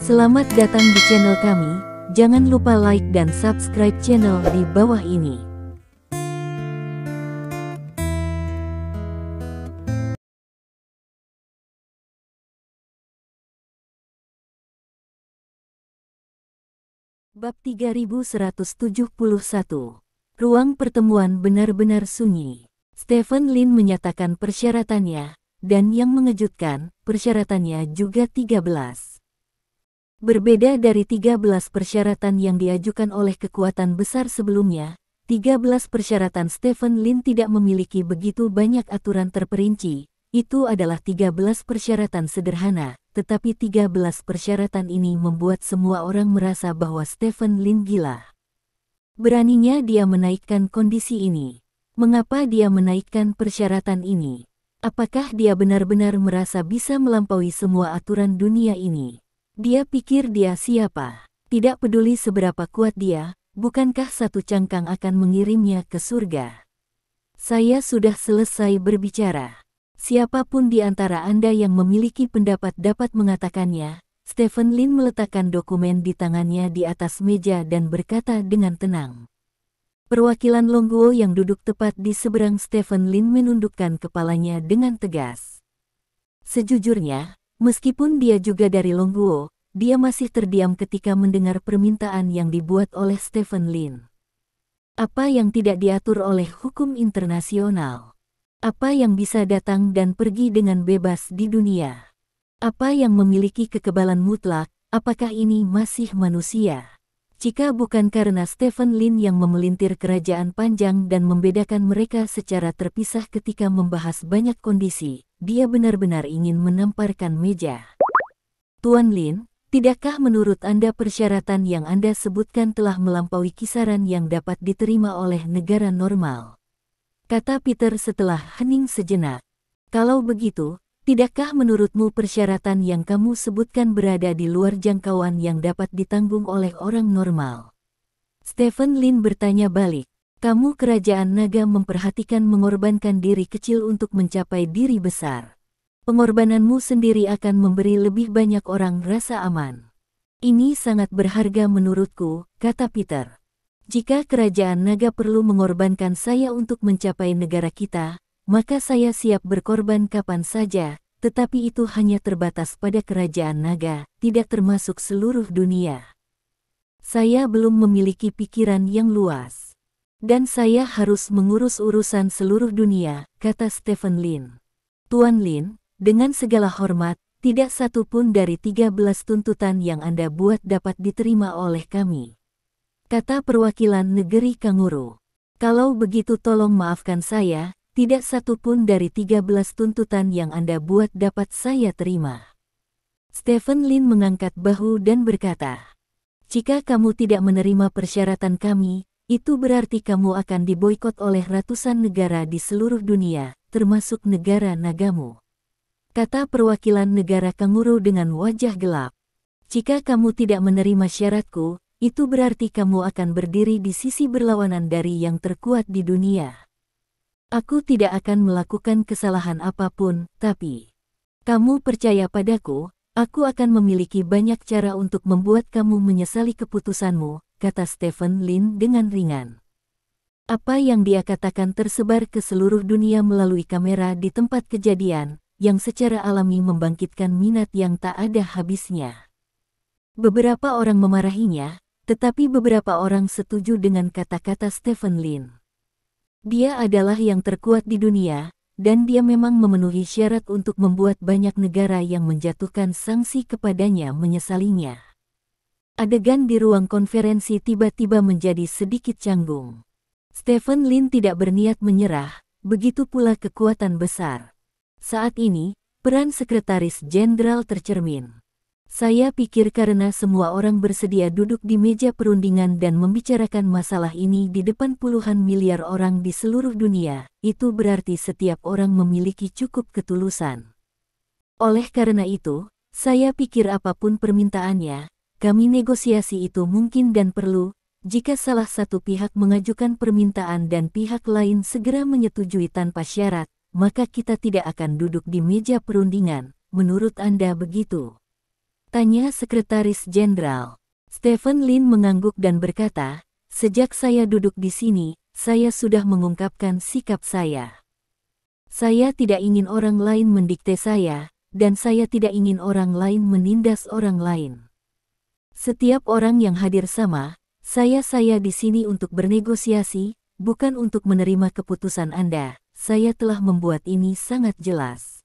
Selamat datang di channel kami, jangan lupa like dan subscribe channel di bawah ini. Bab 3171. Ruang pertemuan benar-benar sunyi. Stephen Lin menyatakan persyaratannya, dan yang mengejutkan, persyaratannya juga 13. Berbeda dari 13 persyaratan yang diajukan oleh kekuatan besar sebelumnya, 13 persyaratan Stephen Lin tidak memiliki begitu banyak aturan terperinci. Itu adalah 13 persyaratan sederhana, tetapi 13 persyaratan ini membuat semua orang merasa bahwa Stephen Lin gila. Beraninya dia menaikkan kondisi ini. Mengapa dia menaikkan persyaratan ini? Apakah dia benar-benar merasa bisa melampaui semua aturan dunia ini? Dia pikir dia siapa? Tidak peduli seberapa kuat dia, bukankah satu cangkang akan mengirimnya ke surga? Saya sudah selesai berbicara. Siapapun di antara Anda yang memiliki pendapat dapat mengatakannya. Stephen Lin meletakkan dokumen di tangannya di atas meja dan berkata dengan tenang. Perwakilan Longguo yang duduk tepat di seberang Stephen Lin menundukkan kepalanya dengan tegas. Sejujurnya, meskipun dia juga dari Longguo, dia masih terdiam ketika mendengar permintaan yang dibuat oleh Stephen Lin. Apa yang tidak diatur oleh hukum internasional? Apa yang bisa datang dan pergi dengan bebas di dunia? Apa yang memiliki kekebalan mutlak? Apakah ini masih manusia? Jika bukan karena Stephen Lin yang memelintir kerajaan panjang dan membedakan mereka secara terpisah ketika membahas banyak kondisi, dia benar-benar ingin menamparkan meja. Tuan Lin, tidakkah menurut Anda persyaratan yang Anda sebutkan telah melampaui kisaran yang dapat diterima oleh negara normal? Kata Peter setelah hening sejenak. Kalau begitu, tidakkah menurutmu persyaratan yang kamu sebutkan berada di luar jangkauan yang dapat ditanggung oleh orang normal? Stephen Lin bertanya balik. Kamu kerajaan naga memperhatikan mengorbankan diri kecil untuk mencapai diri besar. Pengorbananmu sendiri akan memberi lebih banyak orang rasa aman. Ini sangat berharga menurutku, kata Peter. Jika kerajaan naga perlu mengorbankan saya untuk mencapai negara kita, maka saya siap berkorban kapan saja, tetapi itu hanya terbatas pada kerajaan naga, tidak termasuk seluruh dunia. Saya belum memiliki pikiran yang luas. Dan saya harus mengurus urusan seluruh dunia, kata Stephen Lin. Tuan Lin, dengan segala hormat, tidak satu pun dari 13 tuntutan yang Anda buat dapat diterima oleh kami. Kata perwakilan negeri Kanguru. Kalau begitu tolong maafkan saya, tidak satu pun dari 13 tuntutan yang Anda buat dapat saya terima. Stephen Lin mengangkat bahu dan berkata, jika kamu tidak menerima persyaratan kami, itu berarti kamu akan diboikot oleh ratusan negara di seluruh dunia, termasuk negara nagamu. Kata perwakilan negara Kanguru dengan wajah gelap. Jika kamu tidak menerima syaratku, itu berarti kamu akan berdiri di sisi berlawanan dari yang terkuat di dunia. Aku tidak akan melakukan kesalahan apapun, tapi kamu percaya padaku, aku akan memiliki banyak cara untuk membuat kamu menyesali keputusanmu, kata Stephen Lin dengan ringan. Apa yang dia katakan tersebar ke seluruh dunia melalui kamera di tempat kejadian, yang secara alami membangkitkan minat yang tak ada habisnya. Beberapa orang memarahinya, tetapi beberapa orang setuju dengan kata-kata Stephen Lin. Dia adalah yang terkuat di dunia, dan dia memang memenuhi syarat untuk membuat banyak negara yang menjatuhkan sanksi kepadanya menyesalinya. Adegan di ruang konferensi tiba-tiba menjadi sedikit canggung. Stephen Lin tidak berniat menyerah, begitu pula kekuatan besar. Saat ini, peran sekretaris jenderal tercermin. Saya pikir karena semua orang bersedia duduk di meja perundingan dan membicarakan masalah ini di depan puluhan miliar orang di seluruh dunia, itu berarti setiap orang memiliki cukup ketulusan. Oleh karena itu, saya pikir apapun permintaannya, kami negosiasi itu mungkin dan perlu, jika salah satu pihak mengajukan permintaan dan pihak lain segera menyetujui tanpa syarat, maka kita tidak akan duduk di meja perundingan, menurut Anda begitu? Tanya Sekretaris Jenderal. Stephen Lin mengangguk dan berkata, sejak saya duduk di sini, saya sudah mengungkapkan sikap saya. Saya tidak ingin orang lain mendikte saya, dan saya tidak ingin orang lain menindas orang lain. Setiap orang yang hadir sama, saya di sini untuk bernegosiasi, bukan untuk menerima keputusan Anda. Saya telah membuat ini sangat jelas.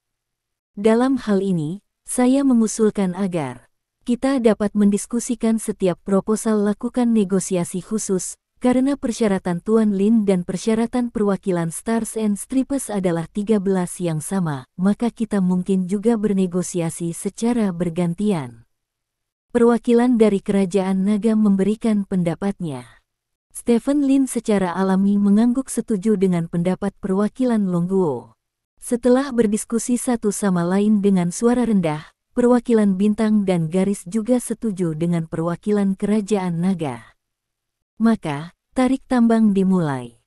Dalam hal ini, saya mengusulkan agar kita dapat mendiskusikan setiap proposal lakukan negosiasi khusus, karena persyaratan Tuan Lin dan persyaratan perwakilan Stars and Stripes adalah 13 yang sama, maka kita mungkin juga bernegosiasi secara bergantian. Perwakilan dari Kerajaan Naga memberikan pendapatnya. Stephen Lin secara alami mengangguk setuju dengan pendapat perwakilan Longguo. Setelah berdiskusi satu sama lain dengan suara rendah, perwakilan Bintang dan Garis juga setuju dengan perwakilan Kerajaan Naga. Maka, tarik tambang dimulai.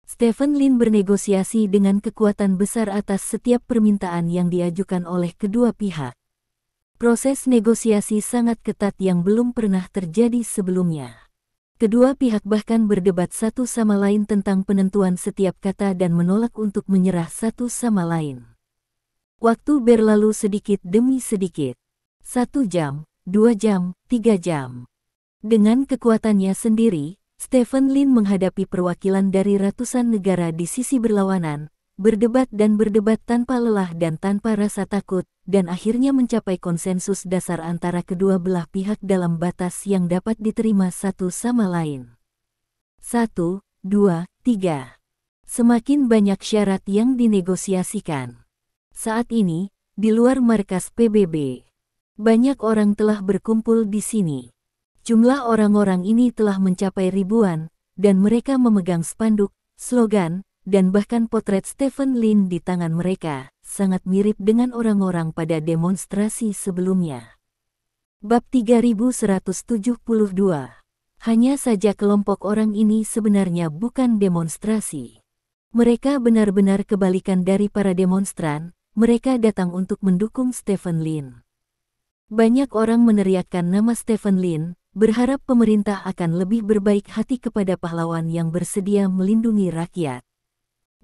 Stephen Lin bernegosiasi dengan kekuatan besar atas setiap permintaan yang diajukan oleh kedua pihak. Proses negosiasi sangat ketat yang belum pernah terjadi sebelumnya. Kedua pihak bahkan berdebat satu sama lain tentang penentuan setiap kata dan menolak untuk menyerah satu sama lain. Waktu berlalu sedikit demi sedikit. 1 jam, 2 jam, 3 jam. Dengan kekuatannya sendiri, Stephen Lin menghadapi perwakilan dari ratusan negara di sisi berlawanan, berdebat dan berdebat tanpa lelah dan tanpa rasa takut, dan akhirnya mencapai konsensus dasar antara kedua belah pihak dalam batas yang dapat diterima satu sama lain. 1, 2, 3. Semakin banyak syarat yang dinegosiasikan. Saat ini, di luar markas PBB, banyak orang telah berkumpul di sini. Jumlah orang-orang ini telah mencapai ribuan, dan mereka memegang spanduk, slogan, dan bahkan potret Stephen Lin di tangan mereka, sangat mirip dengan orang-orang pada demonstrasi sebelumnya. Bab 3172. Hanya saja kelompok orang ini sebenarnya bukan demonstrasi. Mereka benar-benar kebalikan dari para demonstran, mereka datang untuk mendukung Stephen Lin. Banyak orang meneriakkan nama Stephen Lin, berharap pemerintah akan lebih berbaik hati kepada pahlawan yang bersedia melindungi rakyat.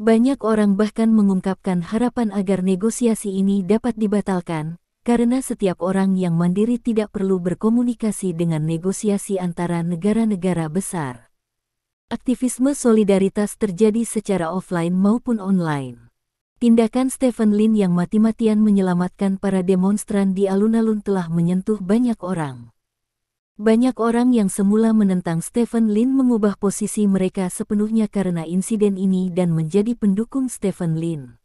Banyak orang bahkan mengungkapkan harapan agar negosiasi ini dapat dibatalkan, karena setiap orang yang mandiri tidak perlu berkomunikasi dengan negosiasi antara negara-negara besar. Aktivisme solidaritas terjadi secara offline maupun online. Tindakan Stephen Lin yang mati-matian menyelamatkan para demonstran di alun-alun telah menyentuh banyak orang. Banyak orang yang semula menentang Stephen Lin mengubah posisi mereka sepenuhnya karena insiden ini dan menjadi pendukung Stephen Lin.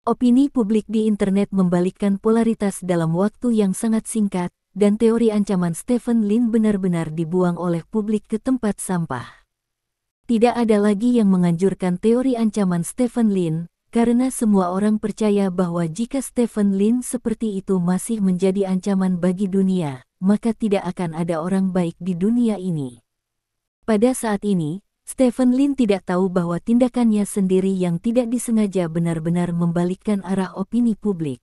Opini publik di internet membalikkan polaritas dalam waktu yang sangat singkat, dan teori ancaman Stephen Lin benar-benar dibuang oleh publik ke tempat sampah. Tidak ada lagi yang menganjurkan teori ancaman Stephen Lin, karena semua orang percaya bahwa jika Stephen Lin seperti itu masih menjadi ancaman bagi dunia, maka tidak akan ada orang baik di dunia ini. Pada saat ini, Stephen Lin tidak tahu bahwa tindakannya sendiri yang tidak disengaja benar-benar membalikkan arah opini publik.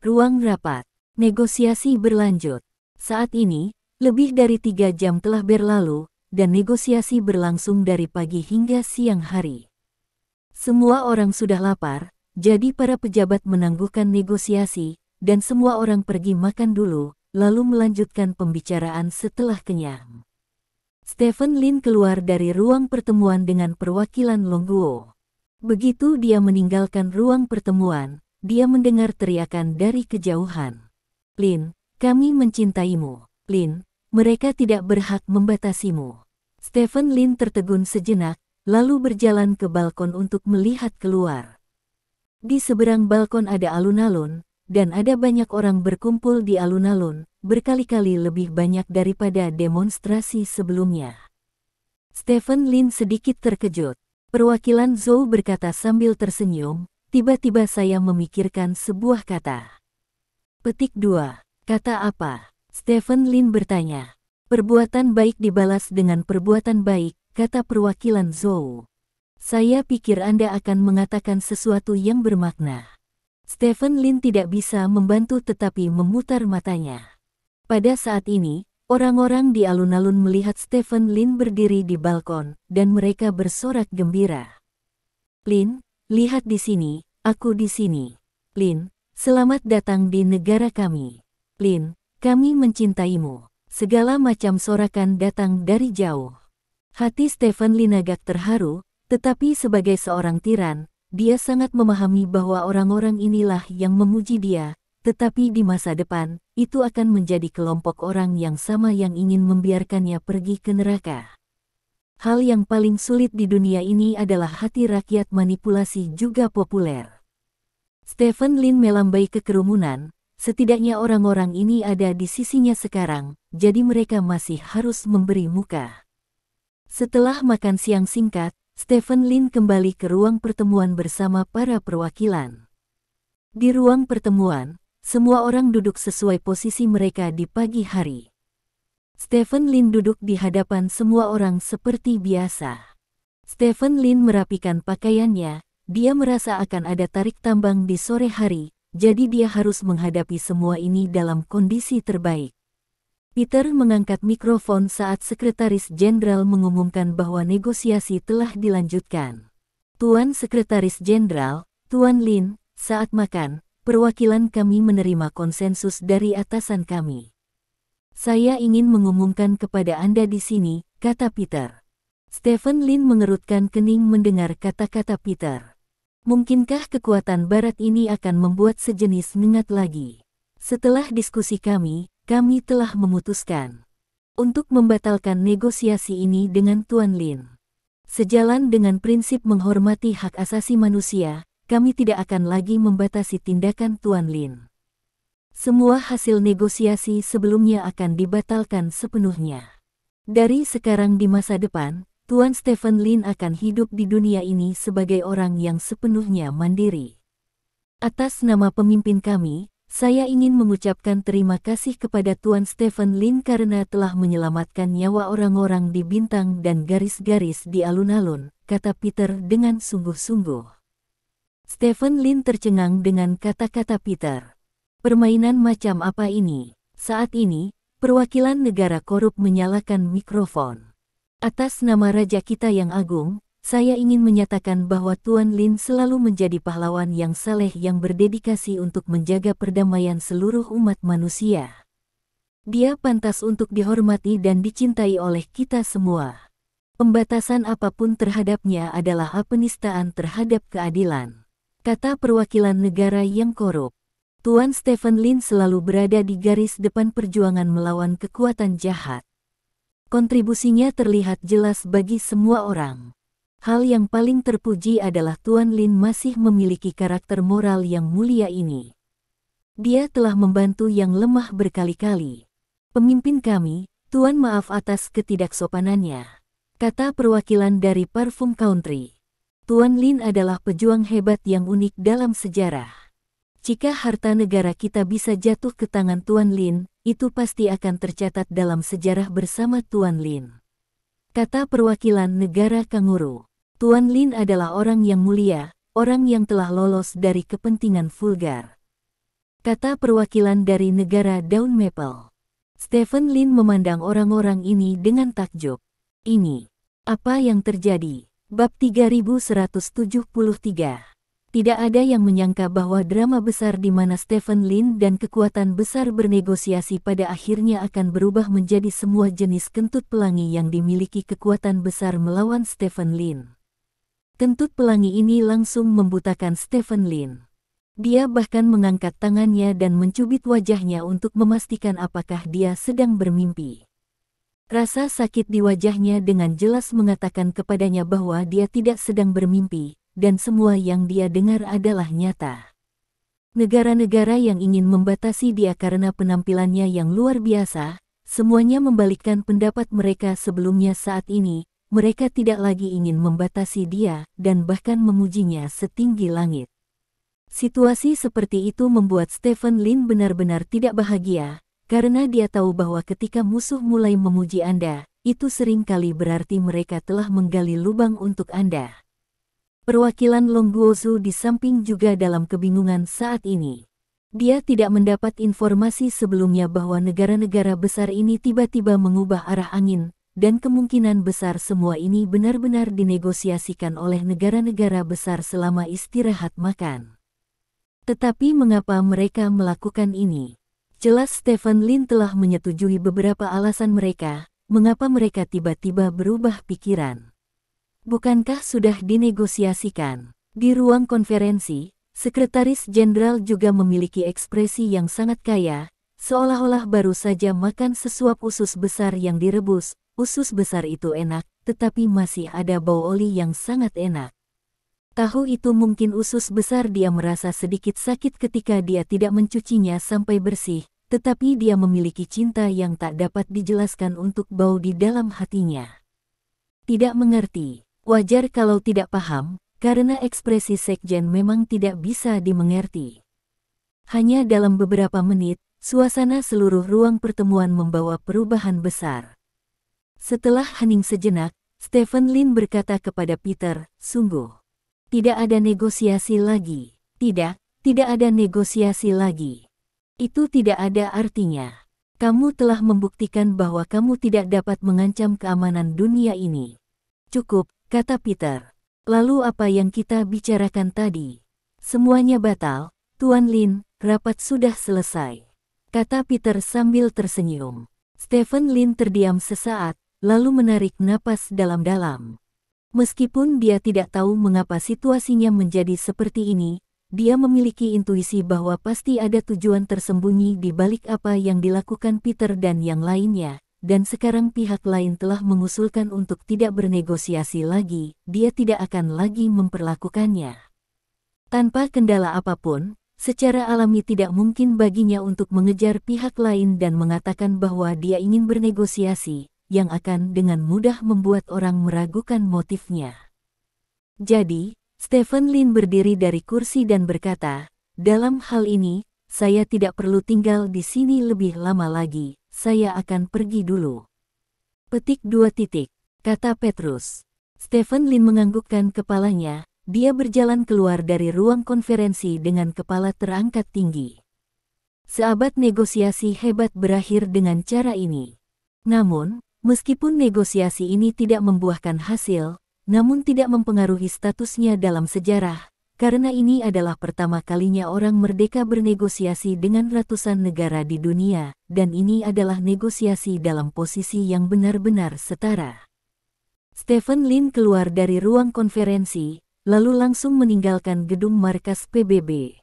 Ruang rapat. Negosiasi berlanjut. Saat ini, lebih dari 3 jam telah berlalu, dan negosiasi berlangsung dari pagi hingga siang hari. Semua orang sudah lapar, jadi para pejabat menangguhkan negosiasi, dan semua orang pergi makan dulu, lalu melanjutkan pembicaraan setelah kenyang. Stephen Lin keluar dari ruang pertemuan dengan perwakilan Longguo. Begitu dia meninggalkan ruang pertemuan, dia mendengar teriakan dari kejauhan. Lin, kami mencintaimu. Lin, mereka tidak berhak membatasimu. Stephen Lin tertegun sejenak, lalu berjalan ke balkon untuk melihat keluar. Di seberang balkon ada alun-alun, dan ada banyak orang berkumpul di alun-alun, berkali-kali lebih banyak daripada demonstrasi sebelumnya. Stephen Lin sedikit terkejut. Perwakilan Zhou berkata sambil tersenyum, tiba-tiba saya memikirkan sebuah kata. Petik 2. Kata apa? Stephen Lin bertanya. Perbuatan baik dibalas dengan perbuatan baik, kata perwakilan Zhou. Saya pikir Anda akan mengatakan sesuatu yang bermakna. Stephen Lin tidak bisa membantu tetapi memutar matanya. Pada saat ini, orang-orang di alun-alun melihat Stephen Lin berdiri di balkon, dan mereka bersorak gembira. Lin, lihat di sini, aku di sini. Lin, selamat datang di negara kami. Lin, kami mencintaimu. Segala macam sorakan datang dari jauh. Hati Stephen Lin agak terharu, tetapi sebagai seorang tiran, dia sangat memahami bahwa orang-orang inilah yang memuji dia, tetapi di masa depan, itu akan menjadi kelompok orang yang sama yang ingin membiarkannya pergi ke neraka. Hal yang paling sulit di dunia ini adalah hati rakyat manipulasi juga populer. Stephen Lin melambai ke kerumunan, setidaknya orang-orang ini ada di sisinya sekarang, jadi mereka masih harus memberi muka. Setelah makan siang singkat, Stephen Lin kembali ke ruang pertemuan bersama para perwakilan. Di ruang pertemuan, semua orang duduk sesuai posisi mereka di pagi hari. Stephen Lin duduk di hadapan semua orang seperti biasa. Stephen Lin merapikan pakaiannya, dia merasa akan ada tarik tambang di sore hari, jadi dia harus menghadapi semua ini dalam kondisi terbaik. Peter mengangkat mikrofon saat Sekretaris Jenderal mengumumkan bahwa negosiasi telah dilanjutkan. Tuan Sekretaris Jenderal, Tuan Lin, saat makan, perwakilan kami menerima konsensus dari atasan kami. Saya ingin mengumumkan kepada Anda di sini, kata Peter. Stephen Lin mengerutkan kening mendengar kata-kata Peter. Mungkinkah kekuatan barat ini akan membuat sejenis mengat lagi? Setelah diskusi kami telah memutuskan untuk membatalkan negosiasi ini dengan Tuan Lin. Sejalan dengan prinsip menghormati hak asasi manusia, kami tidak akan lagi membatasi tindakan Tuan Lin. Semua hasil negosiasi sebelumnya akan dibatalkan sepenuhnya. Dari sekarang di masa depan, Tuan Stephen Lin akan hidup di dunia ini sebagai orang yang sepenuhnya mandiri. Atas nama pemimpin kami, saya ingin mengucapkan terima kasih kepada Tuan Stephen Lin karena telah menyelamatkan nyawa orang-orang di bintang dan garis-garis di alun-alun, kata Peter dengan sungguh-sungguh. Stephen Lin tercengang dengan kata-kata Peter. Permainan macam apa ini? Saat ini, perwakilan negara korup menyalakan mikrofon. Atas nama Raja kita yang agung, saya ingin menyatakan bahwa Tuan Lin selalu menjadi pahlawan yang saleh yang berdedikasi untuk menjaga perdamaian seluruh umat manusia. Dia pantas untuk dihormati dan dicintai oleh kita semua. Pembatasan apapun terhadapnya adalah penistaan terhadap keadilan, kata perwakilan negara yang korup. Tuan Stephen Lin selalu berada di garis depan perjuangan melawan kekuatan jahat. Kontribusinya terlihat jelas bagi semua orang. Hal yang paling terpuji adalah Tuan Lin masih memiliki karakter moral yang mulia ini. Dia telah membantu yang lemah berkali-kali. Pemimpin kami, Tuan maaf atas ketidaksopanannya, kata perwakilan dari Parfum Country. Tuan Lin adalah pejuang hebat yang unik dalam sejarah. Jika harta negara kita bisa jatuh ke tangan Tuan Lin, itu pasti akan tercatat dalam sejarah bersama Tuan Lin, kata perwakilan negara Kanguru. Tuan Lin adalah orang yang mulia, orang yang telah lolos dari kepentingan vulgar, kata perwakilan dari negara Daun Maple. Stephen Lin memandang orang-orang ini dengan takjub. Ini, apa yang terjadi? Bab 3173. Tidak ada yang menyangka bahwa drama besar di mana Stephen Lin dan kekuatan besar bernegosiasi pada akhirnya akan berubah menjadi semua jenis kentut pelangi yang dimiliki kekuatan besar melawan Stephen Lin. Kentut pelangi ini langsung membutakan Stephen Lin. Dia bahkan mengangkat tangannya dan mencubit wajahnya untuk memastikan apakah dia sedang bermimpi. Rasa sakit di wajahnya dengan jelas mengatakan kepadanya bahwa dia tidak sedang bermimpi, dan semua yang dia dengar adalah nyata. Negara-negara yang ingin membatasi dia karena penampilannya yang luar biasa, semuanya membalikkan pendapat mereka sebelumnya. Saat ini, mereka tidak lagi ingin membatasi dia, dan bahkan memujinya setinggi langit. Situasi seperti itu membuat Stephen Lin benar-benar tidak bahagia, karena dia tahu bahwa ketika musuh mulai memuji Anda, itu sering kali berarti mereka telah menggali lubang untuk Anda. Perwakilan Long Guozu di samping juga dalam kebingungan saat ini. Dia tidak mendapat informasi sebelumnya bahwa negara-negara besar ini tiba-tiba mengubah arah angin, dan kemungkinan besar semua ini benar-benar dinegosiasikan oleh negara-negara besar selama istirahat makan. Tetapi mengapa mereka melakukan ini? Jelas Stephen Lin telah menyetujui beberapa alasan mereka, mengapa mereka tiba-tiba berubah pikiran. Bukankah sudah dinegosiasikan? Di ruang konferensi, Sekretaris Jenderal juga memiliki ekspresi yang sangat kaya, seolah-olah baru saja makan sesuap usus besar yang direbus. Usus besar itu enak, tetapi masih ada bau oli yang sangat enak. Tahu itu mungkin usus besar. Dia merasa sedikit sakit ketika dia tidak mencucinya sampai bersih, tetapi dia memiliki cinta yang tak dapat dijelaskan untuk bau di dalam hatinya. Tidak mengerti. Wajar kalau tidak paham, karena ekspresi sekjen memang tidak bisa dimengerti. Hanya dalam beberapa menit, suasana seluruh ruang pertemuan membawa perubahan besar. Setelah hening sejenak, Stephen Lin berkata kepada Peter, "Sungguh, tidak ada negosiasi lagi." Tidak ada negosiasi lagi. Itu tidak ada artinya. Kamu telah membuktikan bahwa kamu tidak dapat mengancam keamanan dunia ini. Cukup, kata Peter. Lalu apa yang kita bicarakan tadi? Semuanya batal, Tuan Lin, rapat sudah selesai, kata Peter sambil tersenyum. Stephen Lin terdiam sesaat, lalu menarik napas dalam-dalam. Meskipun dia tidak tahu mengapa situasinya menjadi seperti ini, dia memiliki intuisi bahwa pasti ada tujuan tersembunyi di balik apa yang dilakukan Peter dan yang lainnya. Dan sekarang pihak lain telah mengusulkan untuk tidak bernegosiasi lagi, dia tidak akan lagi memperlakukannya. Tanpa kendala apapun, secara alami tidak mungkin baginya untuk mengejar pihak lain dan mengatakan bahwa dia ingin bernegosiasi, yang akan dengan mudah membuat orang meragukan motifnya. Jadi, Stephen Lin berdiri dari kursi dan berkata, "Dalam hal ini, saya tidak perlu tinggal di sini lebih lama lagi. Saya akan pergi dulu." Petik 2. Kata Petrus. Stephen Lin menganggukkan kepalanya, dia berjalan keluar dari ruang konferensi dengan kepala terangkat tinggi. Seabad negosiasi hebat berakhir dengan cara ini. Namun, meskipun negosiasi ini tidak membuahkan hasil, namun tidak mempengaruhi statusnya dalam sejarah, karena ini adalah pertama kalinya orang merdeka bernegosiasi dengan ratusan negara di dunia, dan ini adalah negosiasi dalam posisi yang benar-benar setara. Stephen Lin keluar dari ruang konferensi, lalu langsung meninggalkan gedung markas PBB.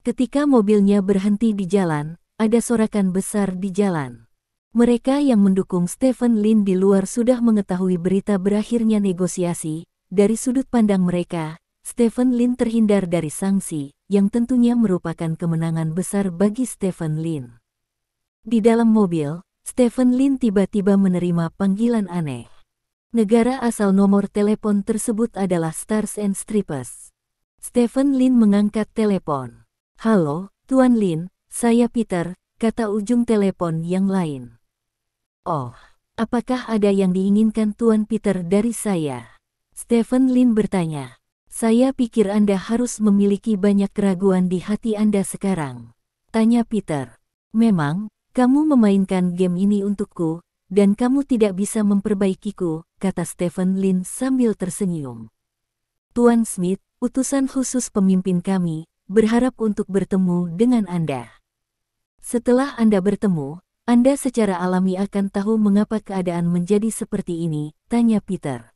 Ketika mobilnya berhenti di jalan, ada sorakan besar di jalan. Mereka yang mendukung Stephen Lin di luar sudah mengetahui berita berakhirnya negosiasi. Dari sudut pandang mereka, Stephen Lin terhindar dari sanksi, yang tentunya merupakan kemenangan besar bagi Stephen Lin. Di dalam mobil, Stephen Lin tiba-tiba menerima panggilan aneh. Negara asal nomor telepon tersebut adalah Stars and Stripes. Stephen Lin mengangkat telepon. "Halo, Tuan Lin, saya Peter," kata ujung telepon yang lain. "Oh, apakah ada yang diinginkan Tuan Peter dari saya?" Stephen Lin bertanya. "Saya pikir Anda harus memiliki banyak keraguan di hati Anda sekarang," tanya Peter. "Memang, kamu memainkan game ini untukku, dan kamu tidak bisa memperbaikiku," kata Stephen Lin sambil tersenyum. "Tuan Smith, utusan khusus pemimpin kami, berharap untuk bertemu dengan Anda. Setelah Anda bertemu, Anda secara alami akan tahu mengapa keadaan menjadi seperti ini," tanya Peter.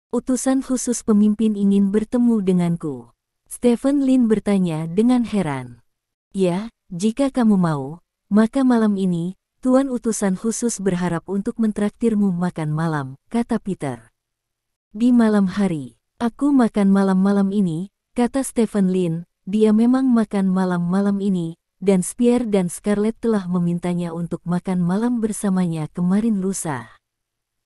"Utusan khusus pemimpin ingin bertemu denganku?" Stephen Lin bertanya dengan heran. "Ya, jika kamu mau, maka malam ini, Tuan utusan khusus berharap untuk mentraktirmu makan malam," kata Peter. "Di malam hari, aku makan malam-malam ini," kata Stephen Lin. Dia memang makan malam-malam ini, dan Spear dan Scarlett telah memintanya untuk makan malam bersamanya kemarin lusa.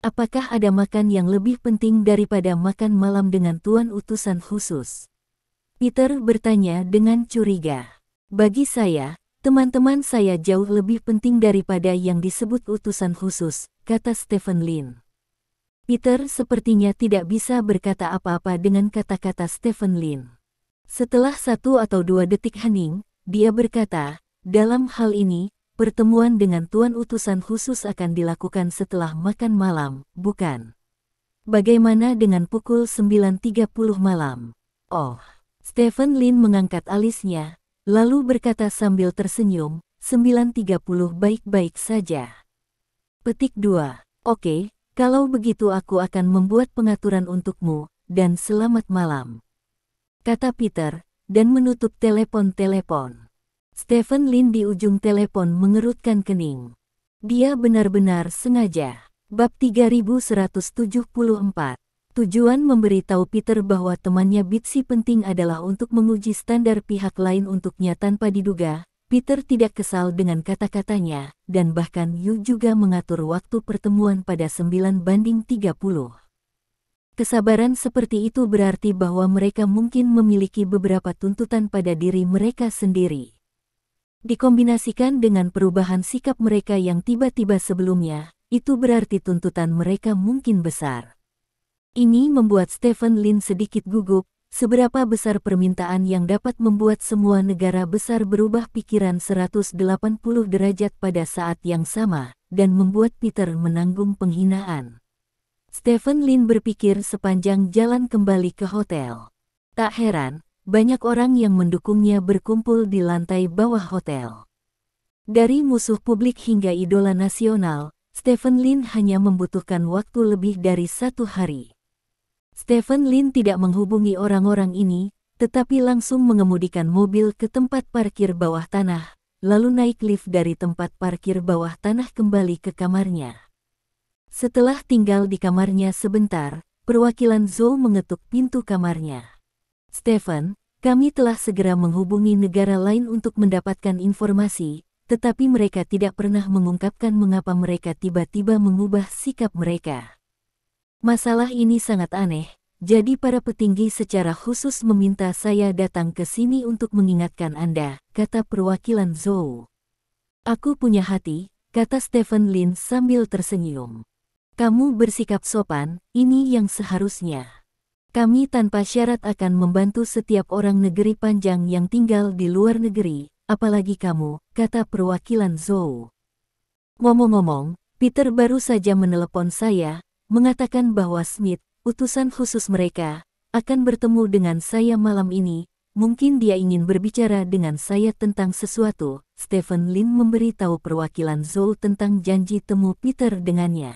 "Apakah ada makan yang lebih penting daripada makan malam dengan Tuan utusan khusus?" Peter bertanya dengan curiga. "Bagi saya, teman-teman saya jauh lebih penting daripada yang disebut utusan khusus," kata Stephen Lin. Peter sepertinya tidak bisa berkata apa-apa dengan kata-kata Stephen Lin. Setelah 1 atau 2 detik hening, dia berkata, dalam hal ini, pertemuan dengan Tuan Utusan Khusus akan dilakukan setelah makan malam, bukan? Bagaimana dengan pukul 9.30 malam? Oh, Stephen Lin mengangkat alisnya, lalu berkata sambil tersenyum, 9.30 baik-baik saja. Petik 2. Oke, kalau begitu aku akan membuat pengaturan untukmu, dan selamat malam. Kata Peter, dan menutup telepon. Stephen Lin di ujung telepon mengerutkan kening. Dia benar-benar sengaja. Bab 3174. Tujuan memberitahu Peter bahwa temannya Bitsy penting adalah untuk menguji standar pihak lain untuknya tanpa diduga. Peter tidak kesal dengan kata-katanya, dan bahkan Yu juga mengatur waktu pertemuan pada 9:30. Kesabaran seperti itu berarti bahwa mereka mungkin memiliki beberapa tuntutan pada diri mereka sendiri. Dikombinasikan dengan perubahan sikap mereka yang tiba-tiba sebelumnya, itu berarti tuntutan mereka mungkin besar. Ini membuat Stephen Lin sedikit gugup. Seberapa besar permintaan yang dapat membuat semua negara besar berubah pikiran 180 derajat pada saat yang sama, dan membuat Peter menanggung penghinaan. Stephen Lin berpikir sepanjang jalan kembali ke hotel. Tak heran, banyak orang yang mendukungnya berkumpul di lantai bawah hotel. Dari musuh publik hingga idola nasional, Stephen Lin hanya membutuhkan waktu lebih dari 1 hari. Stephen Lin tidak menghubungi orang-orang ini, tetapi langsung mengemudikan mobil ke tempat parkir bawah tanah, lalu naik lift dari tempat parkir bawah tanah kembali ke kamarnya. Setelah tinggal di kamarnya sebentar, perwakilan Zhou mengetuk pintu kamarnya. Stephen, kami telah segera menghubungi negara lain untuk mendapatkan informasi, tetapi mereka tidak pernah mengungkapkan mengapa mereka tiba-tiba mengubah sikap mereka. Masalah ini sangat aneh, jadi para petinggi secara khusus meminta saya datang ke sini untuk mengingatkan Anda, kata perwakilan Zhou. Aku punya hati, kata Stephen Lin sambil tersenyum. Kamu bersikap sopan, ini yang seharusnya. Kami tanpa syarat akan membantu setiap orang negeri panjang yang tinggal di luar negeri, apalagi kamu, kata perwakilan Zhou. Ngomong-ngomong, Peter baru saja menelepon saya, mengatakan bahwa Smith, utusan khusus mereka, akan bertemu dengan saya malam ini. Mungkin dia ingin berbicara dengan saya tentang sesuatu. Stephen Lin memberitahu perwakilan Zhou tentang janji temu Peter dengannya.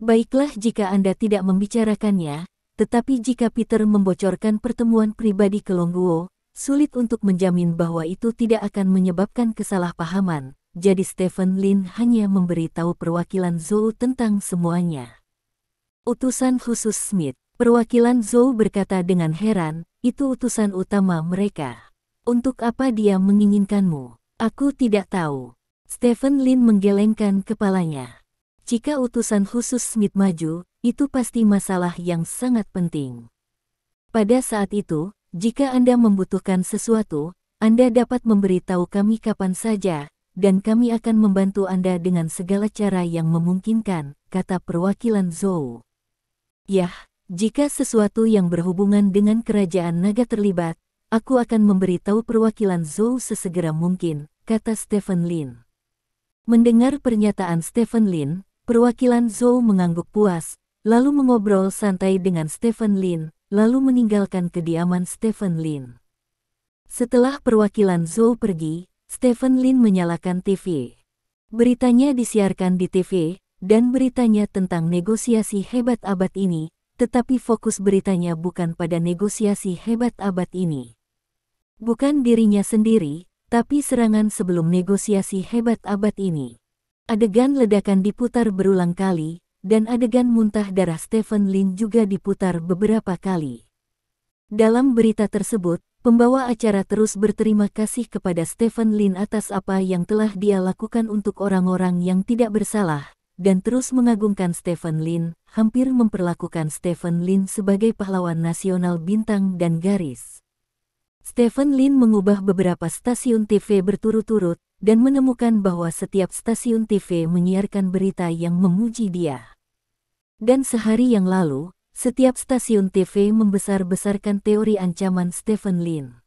Baiklah jika Anda tidak membicarakannya, tetapi jika Peter membocorkan pertemuan pribadi ke Longguo, sulit untuk menjamin bahwa itu tidak akan menyebabkan kesalahpahaman. Jadi Stephen Lin hanya memberitahu perwakilan Zhou tentang semuanya. Utusan khusus Smith, perwakilan Zhou berkata dengan heran, itu utusan utama mereka. Untuk apa dia menginginkanmu? Aku tidak tahu. Stephen Lin menggelengkan kepalanya. Jika utusan khusus Smith maju, itu pasti masalah yang sangat penting. Pada saat itu, jika Anda membutuhkan sesuatu, Anda dapat memberitahu kami kapan saja, dan kami akan membantu Anda dengan segala cara yang memungkinkan, kata perwakilan Zhou. Yah, jika sesuatu yang berhubungan dengan kerajaan naga terlibat, aku akan memberitahu perwakilan Zhou sesegera mungkin, kata Stephen Lin. Mendengar pernyataan Stephen Lin, perwakilan Zhou mengangguk puas, lalu mengobrol santai dengan Stephen Lin, lalu meninggalkan kediaman Stephen Lin. Setelah perwakilan Zhou pergi, Stephen Lin menyalakan TV. Beritanya disiarkan di TV, dan beritanya tentang negosiasi hebat abad ini, tetapi fokus beritanya bukan pada negosiasi hebat abad ini. Bukan dirinya sendiri, tapi serangan sebelum negosiasi hebat abad ini. Adegan ledakan diputar berulang kali, dan adegan muntah darah Stephen Lin juga diputar beberapa kali. Dalam berita tersebut, pembawa acara terus berterima kasih kepada Stephen Lin atas apa yang telah dia lakukan untuk orang-orang yang tidak bersalah, dan terus mengagungkan Stephen Lin, hampir memperlakukan Stephen Lin sebagai pahlawan nasional bintang dan garis. Stephen Lin mengubah beberapa stasiun TV berturut-turut, dan menemukan bahwa setiap stasiun TV menyiarkan berita yang memuji dia. Dan sehari yang lalu, setiap stasiun TV membesar-besarkan teori ancaman Stephen Lin.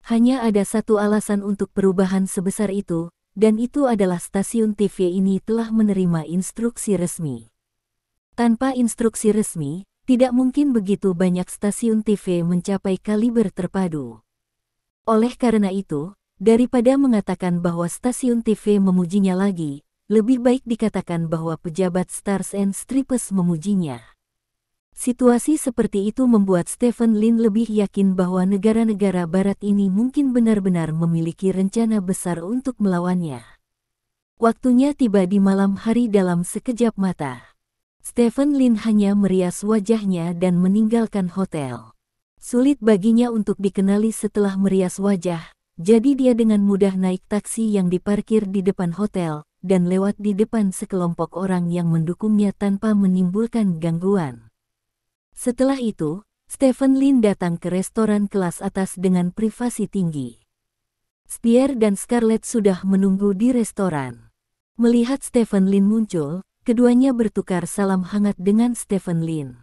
Hanya ada satu alasan untuk perubahan sebesar itu, dan itu adalah stasiun TV ini telah menerima instruksi resmi. Tanpa instruksi resmi, tidak mungkin begitu banyak stasiun TV mencapai kaliber terpadu. Oleh karena itu, daripada mengatakan bahwa stasiun TV memujinya lagi, lebih baik dikatakan bahwa pejabat Stars and Stripes memujinya. Situasi seperti itu membuat Stephen Lin lebih yakin bahwa negara-negara barat ini mungkin benar-benar memiliki rencana besar untuk melawannya. Waktunya tiba di malam hari dalam sekejap mata. Stephen Lin hanya merias wajahnya dan meninggalkan hotel. Sulit baginya untuk dikenali setelah merias wajah, jadi dia dengan mudah naik taksi yang diparkir di depan hotel, dan lewat di depan sekelompok orang yang mendukungnya tanpa menimbulkan gangguan. Setelah itu, Stephen Lin datang ke restoran kelas atas dengan privasi tinggi. Spear dan Scarlett sudah menunggu di restoran. Melihat Stephen Lin muncul, keduanya bertukar salam hangat dengan Stephen Lin.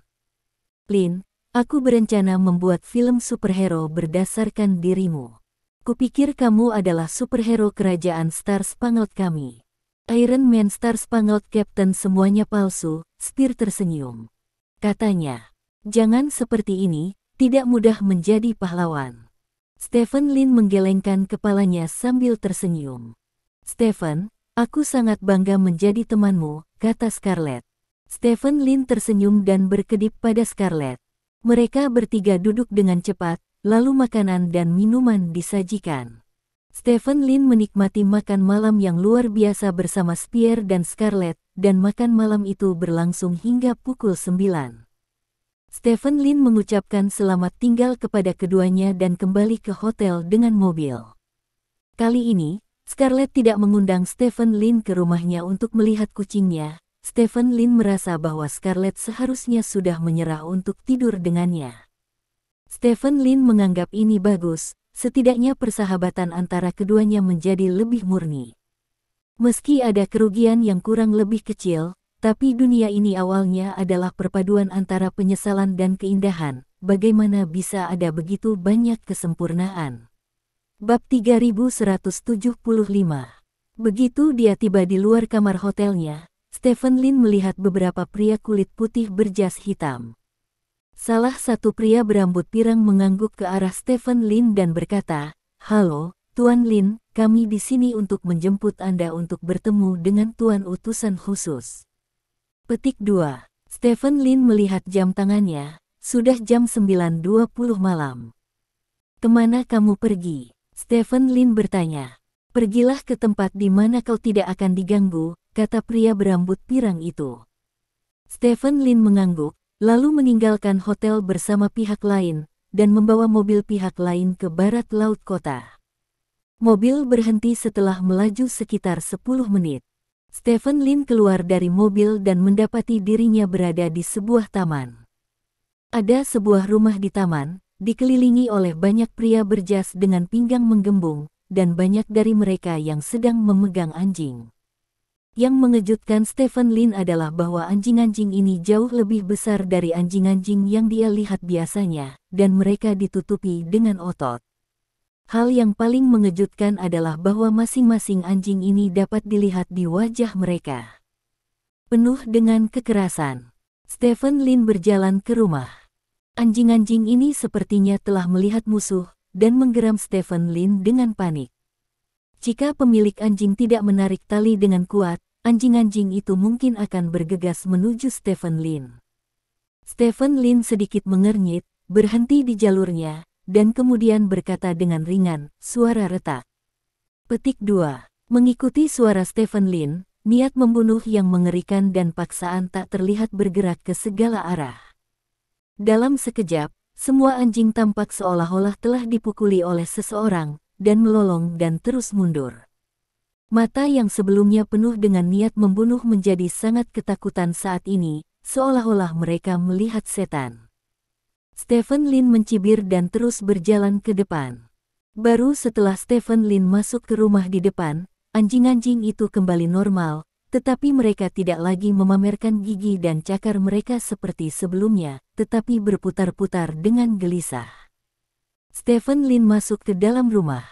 "Lin, aku berencana membuat film superhero berdasarkan dirimu. Kupikir kamu adalah superhero kerajaan Star Spangled kami. Iron Man, Star Spangled Captain, semuanya palsu." Spear tersenyum. Katanya, "Jangan seperti ini, tidak mudah menjadi pahlawan." Stephen Lin menggelengkan kepalanya sambil tersenyum. "Stephen, aku sangat bangga menjadi temanmu," kata Scarlett. Stephen Lin tersenyum dan berkedip pada Scarlett. Mereka bertiga duduk dengan cepat, lalu makanan dan minuman disajikan. Stephen Lin menikmati makan malam yang luar biasa bersama Spear dan Scarlett, dan makan malam itu berlangsung hingga pukul 9. Stephen Lin mengucapkan selamat tinggal kepada keduanya dan kembali ke hotel dengan mobil. Kali ini, Scarlett tidak mengundang Stephen Lin ke rumahnya untuk melihat kucingnya. Stephen Lin merasa bahwa Scarlett seharusnya sudah menyerah untuk tidur dengannya. Stephen Lin menganggap ini bagus, setidaknya persahabatan antara keduanya menjadi lebih murni. Meski ada kerugian yang kurang lebih kecil, tapi dunia ini awalnya adalah perpaduan antara penyesalan dan keindahan. Bagaimana bisa ada begitu banyak kesempurnaan? Bab 3175. Begitu dia tiba di luar kamar hotelnya, Stephen Lin melihat beberapa pria kulit putih berjas hitam. Salah satu pria berambut pirang mengangguk ke arah Stephen Lin dan berkata, "Halo, Tuan Lin, kami di sini untuk menjemput Anda untuk bertemu dengan Tuan utusan khusus." Petik 2. Stephen Lin melihat jam tangannya, sudah jam 9.20 malam. "Kemana kamu pergi?" Stephen Lin bertanya. "Pergilah ke tempat di mana kau tidak akan diganggu," kata pria berambut pirang itu. Stephen Lin mengangguk, lalu meninggalkan hotel bersama pihak lain, dan membawa mobil pihak lain ke barat laut kota. Mobil berhenti setelah melaju sekitar 10 menit. Stephen Lin keluar dari mobil dan mendapati dirinya berada di sebuah taman. Ada sebuah rumah di taman, dikelilingi oleh banyak pria berjas dengan pinggang menggembung, dan banyak dari mereka yang sedang memegang anjing. Yang mengejutkan Stephen Lin adalah bahwa anjing-anjing ini jauh lebih besar dari anjing-anjing yang dia lihat biasanya, dan mereka ditutupi dengan otot. Hal yang paling mengejutkan adalah bahwa masing-masing anjing ini dapat dilihat di wajah mereka. Penuh dengan kekerasan, Stephen Lin berjalan ke rumah. Anjing-anjing ini sepertinya telah melihat musuh, dan menggeram Stephen Lin dengan panik. Jika pemilik anjing tidak menarik tali dengan kuat, anjing-anjing itu mungkin akan bergegas menuju Stephen Lin. Stephen Lin sedikit mengernyit, berhenti di jalurnya, dan kemudian berkata dengan ringan, suara retak. Petik 2. Mengikuti suara Stephen Lin, niat membunuh yang mengerikan dan paksaan tak terlihat bergerak ke segala arah. Dalam sekejap, semua anjing tampak seolah-olah telah dipukuli oleh seseorang, dan melolong dan terus mundur. Mata yang sebelumnya penuh dengan niat membunuh menjadi sangat ketakutan saat ini, seolah-olah mereka melihat setan. Stephen Lin mencibir dan terus berjalan ke depan. Baru setelah Stephen Lin masuk ke rumah di depan, anjing-anjing itu kembali normal, tetapi mereka tidak lagi memamerkan gigi dan cakar mereka seperti sebelumnya, tetapi berputar-putar dengan gelisah. Stephen Lin masuk ke dalam rumah.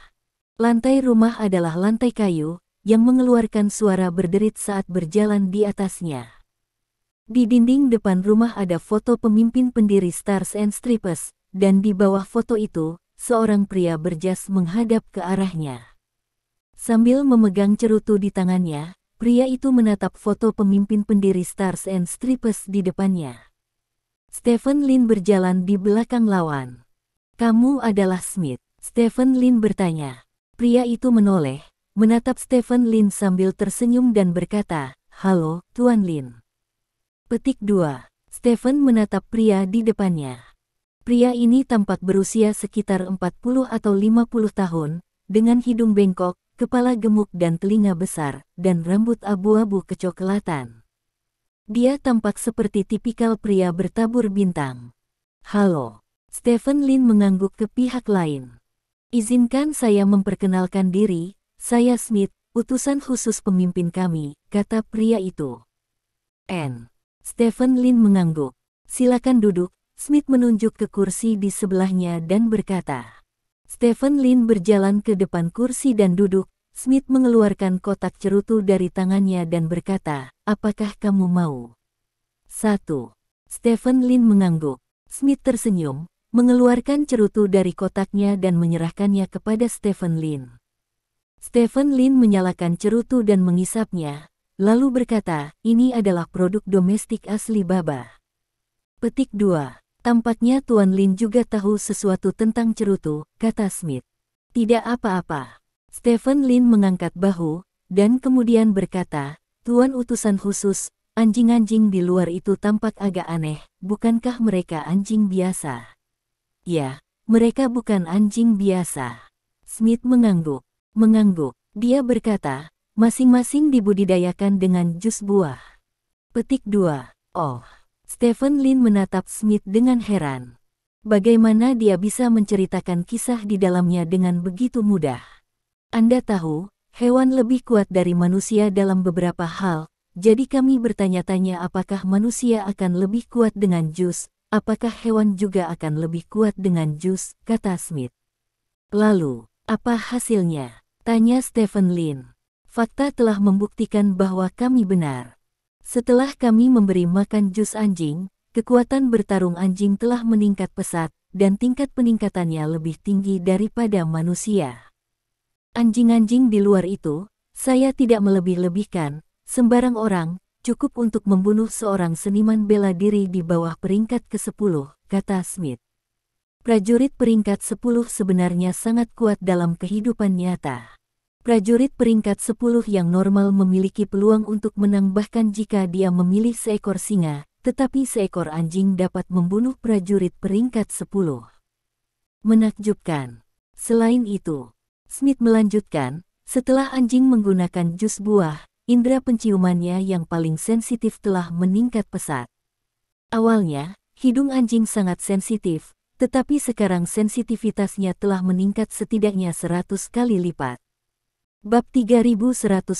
Lantai rumah adalah lantai kayu, yang mengeluarkan suara berderit saat berjalan di atasnya. Di dinding depan rumah ada foto pemimpin pendiri Stars and Stripes, dan di bawah foto itu, seorang pria berjas menghadap ke arahnya. Sambil memegang cerutu di tangannya, pria itu menatap foto pemimpin pendiri Stars and Stripes di depannya. Stephen Lin berjalan di belakang lawan. "Kamu adalah Smith?" Stephen Lin bertanya. Pria itu menoleh, menatap Stephen Lin sambil tersenyum dan berkata, "Halo, Tuan Lin." Petik 2. Stephen menatap pria di depannya. Pria ini tampak berusia sekitar 40 atau 50 tahun, dengan hidung bengkok, kepala gemuk dan telinga besar, dan rambut abu-abu kecoklatan. Dia tampak seperti tipikal pria bertabur bintang. "Halo." Stephen Lin mengangguk ke pihak lain. "Izinkan saya memperkenalkan diri, saya Smith, utusan khusus pemimpin kami," kata pria itu. Stephen Lin mengangguk. "Silakan duduk." Smith menunjuk ke kursi di sebelahnya dan berkata. Stephen Lin berjalan ke depan kursi dan duduk. Smith mengeluarkan kotak cerutu dari tangannya dan berkata, "Apakah kamu mau?" 1. Stephen Lin mengangguk. Smith tersenyum, mengeluarkan cerutu dari kotaknya dan menyerahkannya kepada Stephen Lin. Stephen Lin menyalakan cerutu dan mengisapnya, lalu berkata, "Ini adalah produk domestik asli Baba." Petik 2. Tampaknya Tuan Lin juga tahu sesuatu tentang cerutu, kata Smith. "Tidak apa-apa." Stephen Lin mengangkat bahu, dan kemudian berkata, "Tuan utusan khusus, anjing-anjing di luar itu tampak agak aneh, bukankah mereka anjing biasa?" "Ya, mereka bukan anjing biasa." Smith mengangguk. Dia berkata, "Masing-masing dibudidayakan dengan jus buah." Petik 2. Oh. Stephen Lin menatap Smith dengan heran. Bagaimana dia bisa menceritakan kisah di dalamnya dengan begitu mudah? "Anda tahu, hewan lebih kuat dari manusia dalam beberapa hal, jadi kami bertanya-tanya apakah manusia akan lebih kuat dengan jus, apakah hewan juga akan lebih kuat dengan jus," kata Smith. "Lalu, apa hasilnya?" tanya Stephen Lin. "Fakta telah membuktikan bahwa kami benar. Setelah kami memberi makan jus anjing, kekuatan bertarung anjing telah meningkat pesat, dan tingkat peningkatannya lebih tinggi daripada manusia. Anjing-anjing di luar itu, saya tidak melebih-lebihkan, sembarang orang, cukup untuk membunuh seorang seniman bela diri di bawah peringkat ke-10, kata Smith. Prajurit peringkat 10 sebenarnya sangat kuat dalam kehidupan nyata. Prajurit peringkat 10 yang normal memiliki peluang untuk menang bahkan jika dia memilih seekor singa, tetapi seekor anjing dapat membunuh prajurit peringkat 10. Menakjubkan. Selain itu, Smith melanjutkan, setelah anjing menggunakan jus buah, indera penciumannya yang paling sensitif telah meningkat pesat. Awalnya, hidung anjing sangat sensitif, tetapi sekarang sensitivitasnya telah meningkat setidaknya 100 kali lipat. Bab 3176.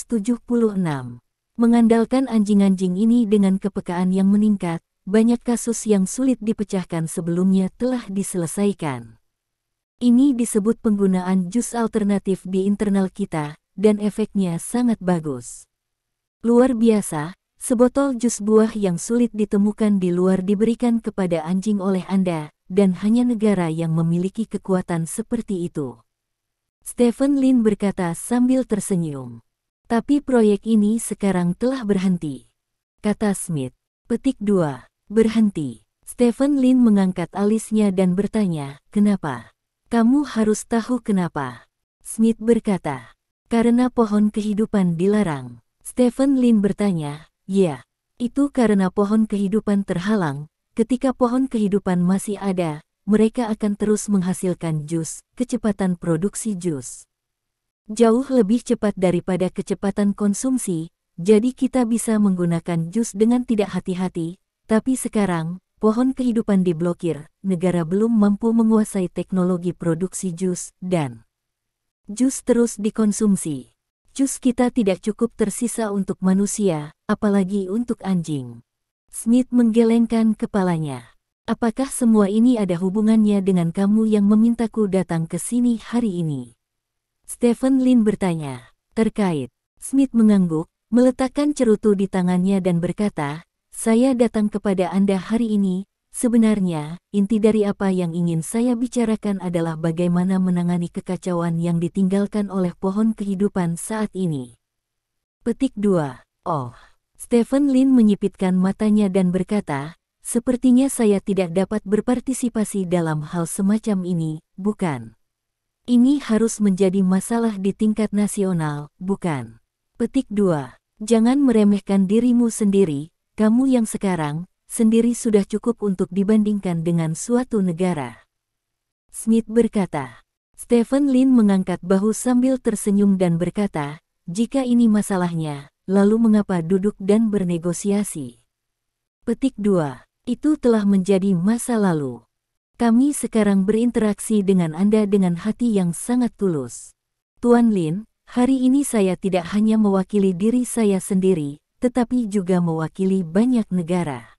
Mengandalkan anjing-anjing ini dengan kepekaan yang meningkat, banyak kasus yang sulit dipecahkan sebelumnya telah diselesaikan. Ini disebut penggunaan jus alternatif di internal kita, dan efeknya sangat bagus. Luar biasa, sebotol jus buah yang sulit ditemukan di luar diberikan kepada anjing oleh Anda, dan hanya negara yang memiliki kekuatan seperti itu. Stephen Lin berkata sambil tersenyum. "Tapi proyek ini sekarang telah berhenti," kata Smith. Petik 2. Berhenti. Stephen Lin mengangkat alisnya dan bertanya, "Kenapa?" "Kamu harus tahu kenapa." Smith berkata, "Karena pohon kehidupan dilarang." Stephen Lin bertanya, "Ya, itu karena pohon kehidupan terhalang. Ketika pohon kehidupan masih ada, mereka akan terus menghasilkan jus, kecepatan produksi jus jauh lebih cepat daripada kecepatan konsumsi, jadi kita bisa menggunakan jus dengan tidak hati-hati, tapi sekarang, pohon kehidupan diblokir, negara belum mampu menguasai teknologi produksi jus, dan jus terus dikonsumsi. Jus kita tidak cukup tersisa untuk manusia, apalagi untuk anjing." Smith menggelengkan kepalanya. Apakah semua ini ada hubungannya dengan kamu yang memintaku datang ke sini hari ini? Stephen Lin bertanya. Terkait. Smith mengangguk, meletakkan cerutu di tangannya dan berkata, saya datang kepada Anda hari ini. Sebenarnya, inti dari apa yang ingin saya bicarakan adalah bagaimana menangani kekacauan yang ditinggalkan oleh pohon kehidupan saat ini. Petik 2. Oh. Stephen Lin menyipitkan matanya dan berkata, sepertinya saya tidak dapat berpartisipasi dalam hal semacam ini, bukan? Ini harus menjadi masalah di tingkat nasional, bukan? Petik 2. Jangan meremehkan dirimu sendiri, kamu yang sekarang sendiri sudah cukup untuk dibandingkan dengan suatu negara. Smith berkata. Stephen Lin mengangkat bahu sambil tersenyum dan berkata, jika ini masalahnya, lalu mengapa duduk dan bernegosiasi? Petik 2. Itu telah menjadi masa lalu. Kami sekarang berinteraksi dengan Anda dengan hati yang sangat tulus. Tuan Lin, hari ini saya tidak hanya mewakili diri saya sendiri, tetapi juga mewakili banyak negara.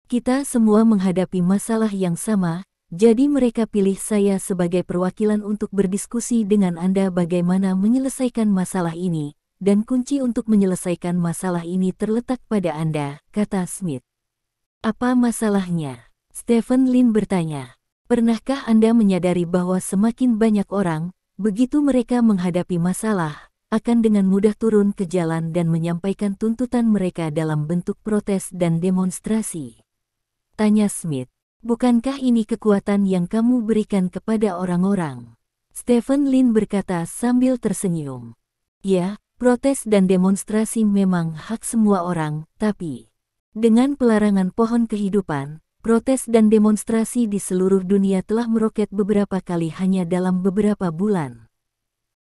Kita semua menghadapi masalah yang sama, jadi mereka pilih saya sebagai perwakilan untuk berdiskusi dengan Anda bagaimana menyelesaikan masalah ini, dan kunci untuk menyelesaikan masalah ini terletak pada Anda, kata Smith. Apa masalahnya? Stephen Lin bertanya. Pernahkah Anda menyadari bahwa semakin banyak orang, begitu mereka menghadapi masalah, akan dengan mudah turun ke jalan dan menyampaikan tuntutan mereka dalam bentuk protes dan demonstrasi? Tanya Smith. Bukankah ini kekuatan yang kamu berikan kepada orang-orang? Stephen Lin berkata sambil tersenyum. Ya, protes dan demonstrasi memang hak semua orang, tapi dengan pelarangan pohon kehidupan, protes dan demonstrasi di seluruh dunia telah meroket beberapa kali hanya dalam beberapa bulan.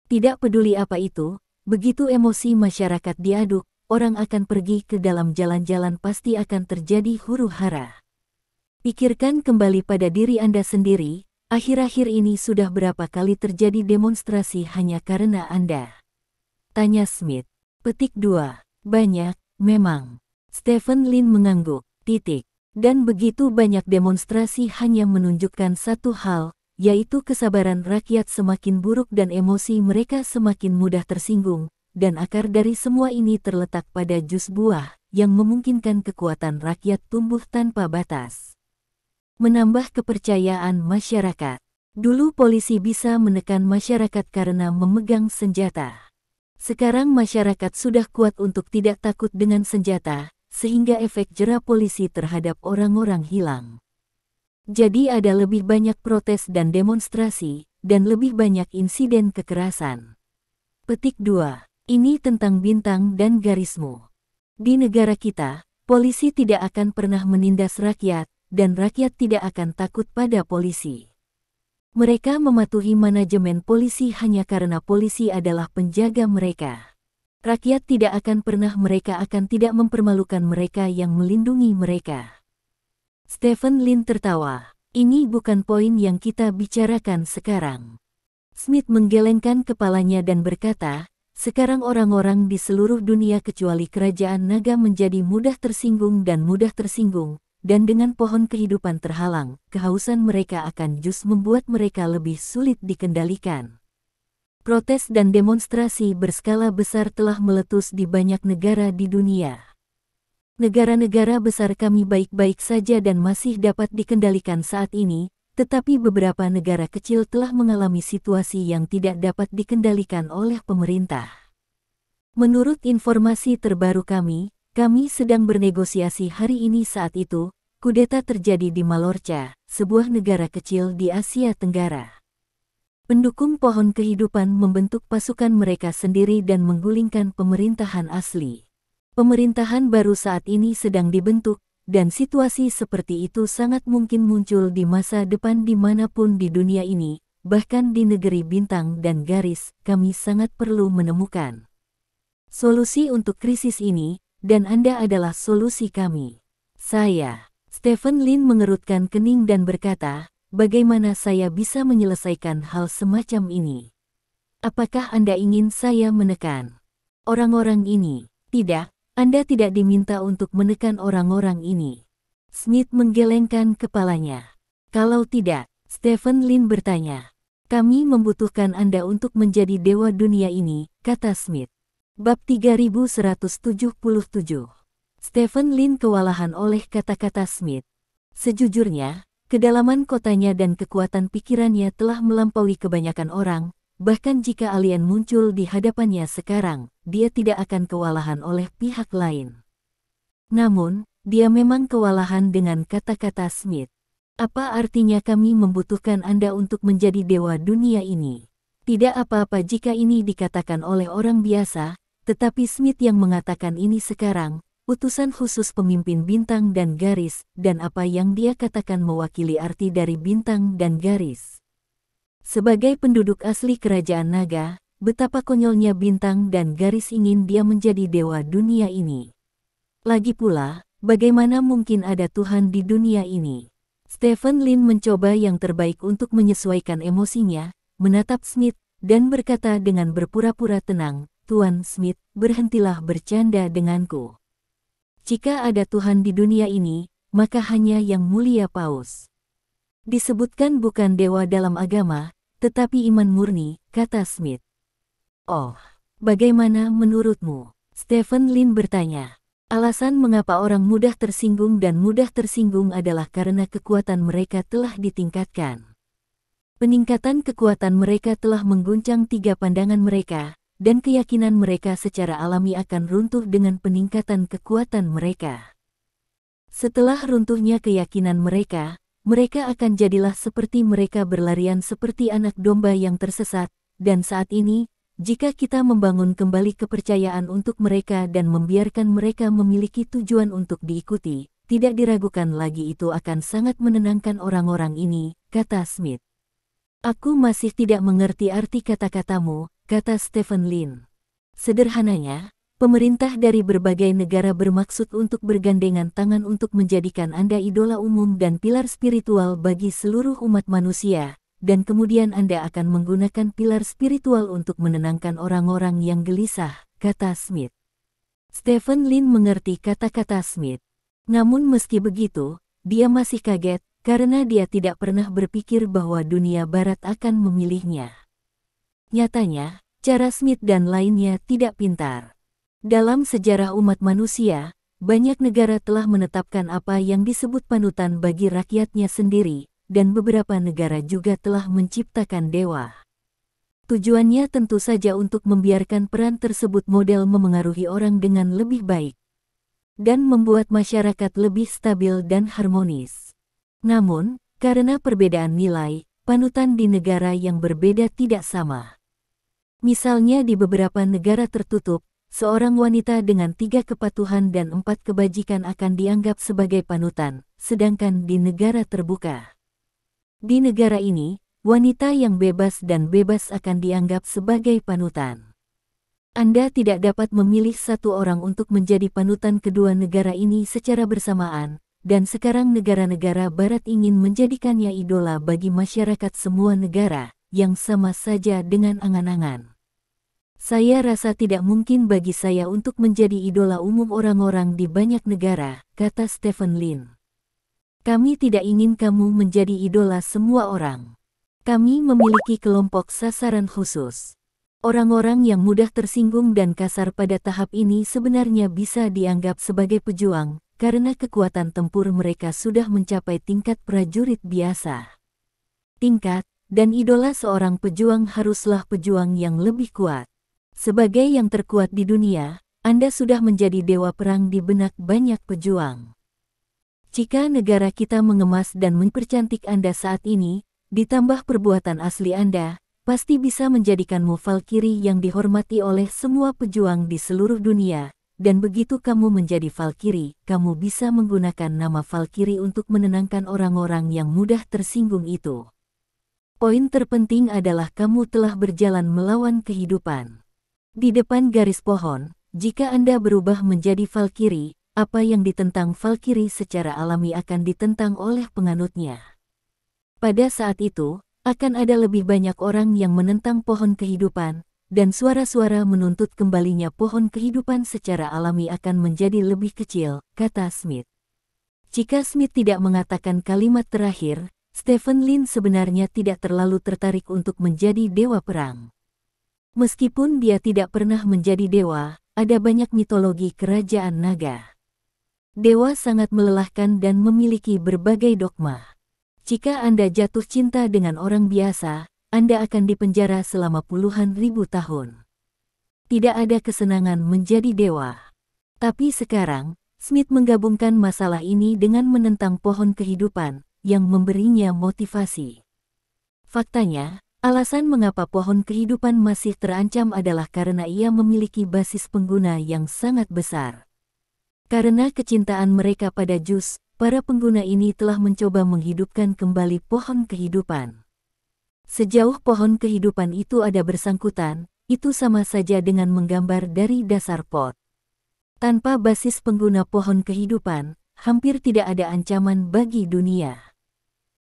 Tidak peduli apa itu, begitu emosi masyarakat diaduk, orang akan pergi ke dalam jalan-jalan pasti akan terjadi huru-hara. Pikirkan kembali pada diri Anda sendiri, akhir-akhir ini sudah berapa kali terjadi demonstrasi hanya karena Anda? Tanya Smith. Petik 2. Banyak, memang. Stephen Lin mengangguk, titik. Dan begitu banyak demonstrasi hanya menunjukkan satu hal, yaitu kesabaran rakyat semakin buruk dan emosi mereka semakin mudah tersinggung, dan akar dari semua ini terletak pada jus buah, yang memungkinkan kekuatan rakyat tumbuh tanpa batas. Menambah kepercayaan masyarakat. Dulu polisi bisa menekan masyarakat karena memegang senjata. Sekarang masyarakat sudah kuat untuk tidak takut dengan senjata, sehingga efek jera polisi terhadap orang-orang hilang. Jadi ada lebih banyak protes dan demonstrasi, dan lebih banyak insiden kekerasan. Petik 2. Ini tentang bintang dan garismu. Di negara kita, polisi tidak akan pernah menindas rakyat, dan rakyat tidak akan takut pada polisi. Mereka mematuhi manajemen polisi hanya karena polisi adalah penjaga mereka. Rakyat tidak akan pernah mereka akan tidak mempermalukan mereka yang melindungi mereka. Stephen Lin tertawa. Ini bukan poin yang kita bicarakan sekarang. Smith menggelengkan kepalanya dan berkata, sekarang orang-orang di seluruh dunia kecuali kerajaan naga menjadi mudah tersinggung, dan dengan pohon kehidupan terhalang, kehausan mereka akan jus membuat mereka lebih sulit dikendalikan. Protes dan demonstrasi berskala besar telah meletus di banyak negara di dunia. Negara-negara besar kami baik-baik saja dan masih dapat dikendalikan saat ini, tetapi beberapa negara kecil telah mengalami situasi yang tidak dapat dikendalikan oleh pemerintah. Menurut informasi terbaru kami sedang bernegosiasi hari ini. Saat itu, kudeta terjadi di Malorca, sebuah negara kecil di Asia Tenggara. Pendukung pohon kehidupan membentuk pasukan mereka sendiri dan menggulingkan pemerintahan asli. Pemerintahan baru saat ini sedang dibentuk, dan situasi seperti itu sangat mungkin muncul di masa depan dimanapun di dunia ini, bahkan di negeri bintang dan garis. Kami sangat perlu menemukan solusi untuk krisis ini, dan Anda adalah solusi kami. Saya, Stephen Lin mengerutkan kening dan berkata, bagaimana saya bisa menyelesaikan hal semacam ini? Apakah Anda ingin saya menekan orang-orang ini? Tidak, Anda tidak diminta untuk menekan orang-orang ini. Smith menggelengkan kepalanya. Kalau tidak, Stephen Lin bertanya. Kami membutuhkan Anda untuk menjadi dewa dunia ini, kata Smith. Bab 3177. Stephen Lin kewalahan oleh kata-kata Smith. Sejujurnya, kedalaman kotanya dan kekuatan pikirannya telah melampaui kebanyakan orang, bahkan jika alien muncul di hadapannya sekarang, dia tidak akan kewalahan oleh pihak lain. Namun, dia memang kewalahan dengan kata-kata Smith. Apa artinya kami membutuhkan Anda untuk menjadi dewa dunia ini? Tidak apa-apa jika ini dikatakan oleh orang biasa, tetapi Smith yang mengatakan ini sekarang, utusan khusus pemimpin bintang dan garis, dan apa yang dia katakan mewakili arti dari bintang dan garis. Sebagai penduduk asli kerajaan naga, betapa konyolnya bintang dan garis ingin dia menjadi dewa dunia ini. Lagi pula, bagaimana mungkin ada Tuhan di dunia ini? Stephen Lin mencoba yang terbaik untuk menyesuaikan emosinya, menatap Smith, dan berkata dengan berpura-pura tenang, Tuan Smith, berhentilah bercanda denganku. Jika ada Tuhan di dunia ini, maka hanya Yang Mulia Paus. Disebutkan bukan dewa dalam agama, tetapi iman murni, kata Smith. Oh, bagaimana menurutmu? Stephen Lin bertanya. Alasan mengapa orang mudah tersinggung dan mudah tersinggung adalah karena kekuatan mereka telah ditingkatkan. Peningkatan kekuatan mereka telah mengguncang 3 pandangan mereka, dan keyakinan mereka secara alami akan runtuh dengan peningkatan kekuatan mereka. Setelah runtuhnya keyakinan mereka, mereka akan jadilah seperti mereka berlarian seperti anak domba yang tersesat, dan saat ini, jika kita membangun kembali kepercayaan untuk mereka dan membiarkan mereka memiliki tujuan untuk diikuti, tidak diragukan lagi itu akan sangat menenangkan orang-orang ini, kata Smith. Aku masih tidak mengerti arti kata-katamu, kata Stephen Lin. Sederhananya, pemerintah dari berbagai negara bermaksud untuk bergandengan tangan untuk menjadikan Anda idola umum dan pilar spiritual bagi seluruh umat manusia. Dan kemudian Anda akan menggunakan pilar spiritual untuk menenangkan orang-orang yang gelisah, kata Smith. Stephen Lin mengerti kata-kata Smith. Namun meski begitu, dia masih kaget, karena dia tidak pernah berpikir bahwa dunia barat akan memilihnya. Nyatanya, cara Smith dan lainnya tidak pintar. Dalam sejarah umat manusia, banyak negara telah menetapkan apa yang disebut panutan bagi rakyatnya sendiri, dan beberapa negara juga telah menciptakan dewa. Tujuannya tentu saja untuk membiarkan peran tersebut model memengaruhi orang dengan lebih baik, dan membuat masyarakat lebih stabil dan harmonis. Namun, karena perbedaan nilai, panutan di negara yang berbeda tidak sama. Misalnya di beberapa negara tertutup, seorang wanita dengan 3 kepatuhan dan 4 kebajikan akan dianggap sebagai panutan, sedangkan di negara terbuka. Di negara ini, wanita yang bebas dan bebas akan dianggap sebagai panutan. Anda tidak dapat memilih satu orang untuk menjadi panutan kedua negara ini secara bersamaan, dan sekarang negara-negara barat ingin menjadikannya idola bagi masyarakat semua negara, yang sama saja dengan angan-angan. Saya rasa tidak mungkin bagi saya untuk menjadi idola umum orang-orang di banyak negara, kata Stephen Lin. Kami tidak ingin kamu menjadi idola semua orang. Kami memiliki kelompok sasaran khusus. Orang-orang yang mudah tersinggung dan kasar pada tahap ini sebenarnya bisa dianggap sebagai pejuang, karena kekuatan tempur mereka sudah mencapai tingkat prajurit biasa. Tingkat, dan idola seorang pejuang haruslah pejuang yang lebih kuat. Sebagai yang terkuat di dunia, Anda sudah menjadi dewa perang di benak banyak pejuang. Jika negara kita mengemas dan mempercantik Anda saat ini, ditambah perbuatan asli Anda, pasti bisa menjadikanmu Valkyrie yang dihormati oleh semua pejuang di seluruh dunia, dan begitu kamu menjadi Valkyrie, kamu bisa menggunakan nama Valkyrie untuk menenangkan orang-orang yang mudah tersinggung itu. Poin terpenting adalah kamu telah berjalan melawan kehidupan. Di depan garis pohon, jika Anda berubah menjadi Valkyrie, apa yang ditentang Valkyrie secara alami akan ditentang oleh penganutnya. Pada saat itu, akan ada lebih banyak orang yang menentang pohon kehidupan, dan suara-suara menuntut kembalinya pohon kehidupan secara alami akan menjadi lebih kecil, kata Smith. Jika Smith tidak mengatakan kalimat terakhir, Stephen Lin sebenarnya tidak terlalu tertarik untuk menjadi dewa perang. Meskipun dia tidak pernah menjadi dewa, ada banyak mitologi kerajaan naga. Dewa sangat melelahkan dan memiliki berbagai dogma. Jika Anda jatuh cinta dengan orang biasa, Anda akan dipenjara selama puluhan ribu tahun. Tidak ada kesenangan menjadi dewa. Tapi sekarang, Smith menggabungkan masalah ini dengan menentang pohon kehidupan, yang memberinya motivasi. Faktanya, alasan mengapa pohon kehidupan masih terancam adalah karena ia memiliki basis pengguna yang sangat besar. Karena kecintaan mereka pada jus, para pengguna ini telah mencoba menghidupkan kembali pohon kehidupan. Sejauh pohon kehidupan itu ada bersangkutan, itu sama saja dengan menggambar dari dasar pot. Tanpa basis pengguna pohon kehidupan, hampir tidak ada ancaman bagi dunia.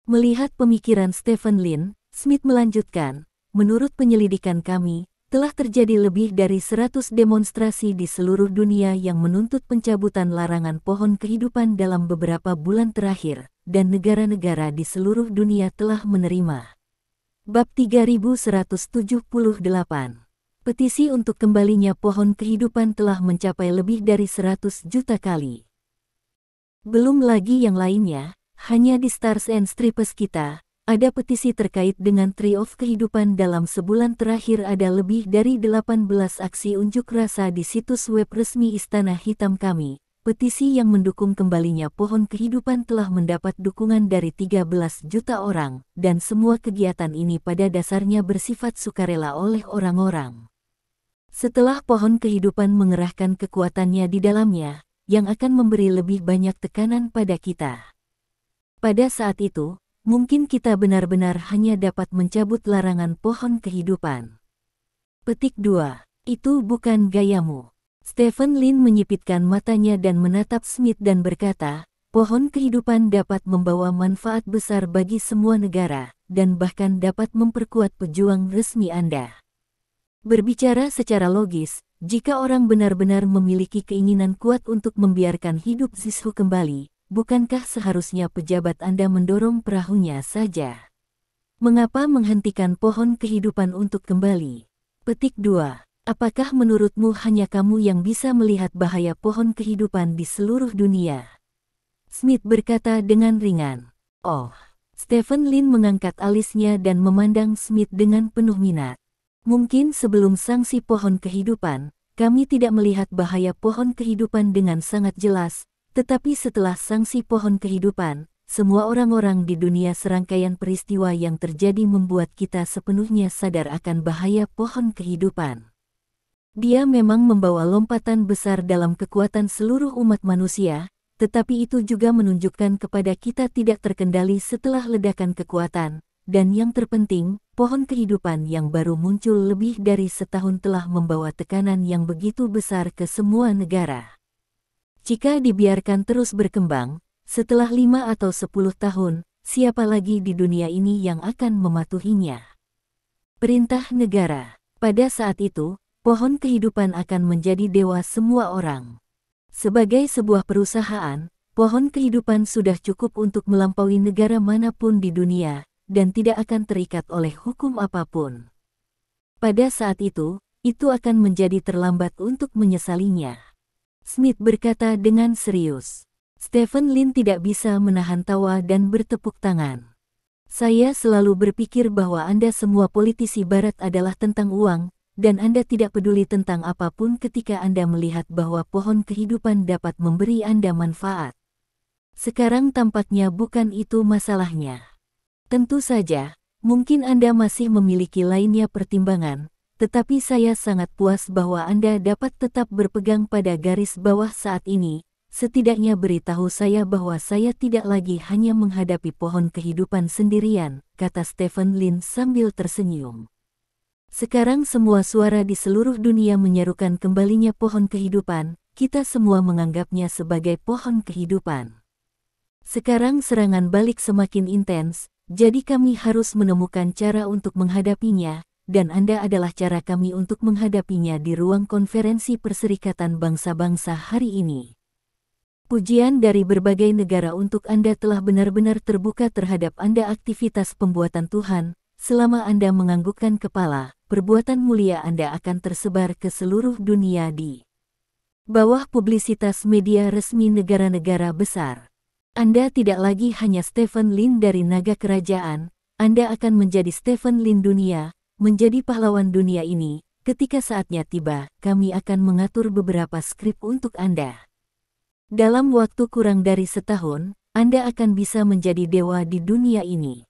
Melihat pemikiran Stephen Lin, Smith melanjutkan, menurut penyelidikan kami, telah terjadi lebih dari 100 demonstrasi di seluruh dunia yang menuntut pencabutan larangan pohon kehidupan dalam beberapa bulan terakhir, dan negara-negara di seluruh dunia telah menerima. Bab 3178. Petisi untuk kembalinya pohon kehidupan telah mencapai lebih dari 100 juta kali. Belum lagi yang lainnya, hanya di Stars and Stripes kita, ada petisi terkait dengan Tree of Kehidupan. Dalam sebulan terakhir ada lebih dari 18 aksi unjuk rasa di situs web resmi Istana Hitam kami. Petisi yang mendukung kembalinya pohon kehidupan telah mendapat dukungan dari 13 juta orang, dan semua kegiatan ini pada dasarnya bersifat sukarela oleh orang-orang. Setelah pohon kehidupan mengerahkan kekuatannya di dalamnya, yang akan memberi lebih banyak tekanan pada kita. Pada saat itu, mungkin kita benar-benar hanya dapat mencabut larangan pohon kehidupan. Petik 2. Itu bukan gayamu. Stephen Lin menyipitkan matanya dan menatap Smith dan berkata, pohon kehidupan dapat membawa manfaat besar bagi semua negara, dan bahkan dapat memperkuat pejuang resmi Anda. Berbicara secara logis, jika orang benar-benar memiliki keinginan kuat untuk membiarkan hidup Zizhu kembali, bukankah seharusnya pejabat Anda mendorong perahunya saja? Mengapa menghentikan pohon kehidupan untuk kembali? Petik 2. Apakah menurutmu hanya kamu yang bisa melihat bahaya pohon kehidupan di seluruh dunia? Smith berkata dengan ringan. Oh. Stephen Lin mengangkat alisnya dan memandang Smith dengan penuh minat. Mungkin sebelum sanksi pohon kehidupan, kami tidak melihat bahaya pohon kehidupan dengan sangat jelas. Tetapi setelah sanksi pohon kehidupan, semua orang-orang di dunia serangkaian peristiwa yang terjadi membuat kita sepenuhnya sadar akan bahaya pohon kehidupan. Dia memang membawa lompatan besar dalam kekuatan seluruh umat manusia, tetapi itu juga menunjukkan kepada kita tidak terkendali setelah ledakan kekuatan, dan yang terpenting, pohon kehidupan yang baru muncul lebih dari setahun telah membawa tekanan yang begitu besar ke semua negara. Jika dibiarkan terus berkembang, setelah 5 atau 10 tahun, siapa lagi di dunia ini yang akan mematuhinya? Perintah negara. Pada saat itu, pohon kehidupan akan menjadi dewa semua orang. Sebagai sebuah perusahaan, pohon kehidupan sudah cukup untuk melampaui negara manapun di dunia, dan tidak akan terikat oleh hukum apapun. Pada saat itu akan menjadi terlambat untuk menyesalinya. Smith berkata dengan serius. Stephen Lin tidak bisa menahan tawa dan bertepuk tangan. Saya selalu berpikir bahwa Anda semua politisi barat adalah tentang uang, dan Anda tidak peduli tentang apapun ketika Anda melihat bahwa pohon kehidupan dapat memberi Anda manfaat. Sekarang tampaknya bukan itu masalahnya. Tentu saja, mungkin Anda masih memiliki lainnya pertimbangan, tetapi saya sangat puas bahwa Anda dapat tetap berpegang pada garis bawah saat ini, setidaknya beritahu saya bahwa saya tidak lagi hanya menghadapi pohon kehidupan sendirian, kata Stephen Lin sambil tersenyum. Sekarang semua suara di seluruh dunia menyerukan kembalinya pohon kehidupan, kita semua menganggapnya sebagai pohon kehidupan. Sekarang serangan balik semakin intens, jadi kami harus menemukan cara untuk menghadapinya, dan Anda adalah cara kami untuk menghadapinya di ruang konferensi Perserikatan Bangsa-Bangsa hari ini. Pujian dari berbagai negara untuk Anda telah benar-benar terbuka terhadap Anda aktivitas pembuatan Tuhan. Selama Anda menganggukkan kepala, perbuatan mulia Anda akan tersebar ke seluruh dunia di bawah publisitas media resmi negara-negara besar. Anda tidak lagi hanya Stephen Lin dari naga kerajaan, Anda akan menjadi Stephen Lin dunia, menjadi pahlawan dunia ini. Ketika saatnya tiba, kami akan mengatur beberapa skrip untuk Anda. Dalam waktu kurang dari setahun, Anda akan bisa menjadi dewa di dunia ini.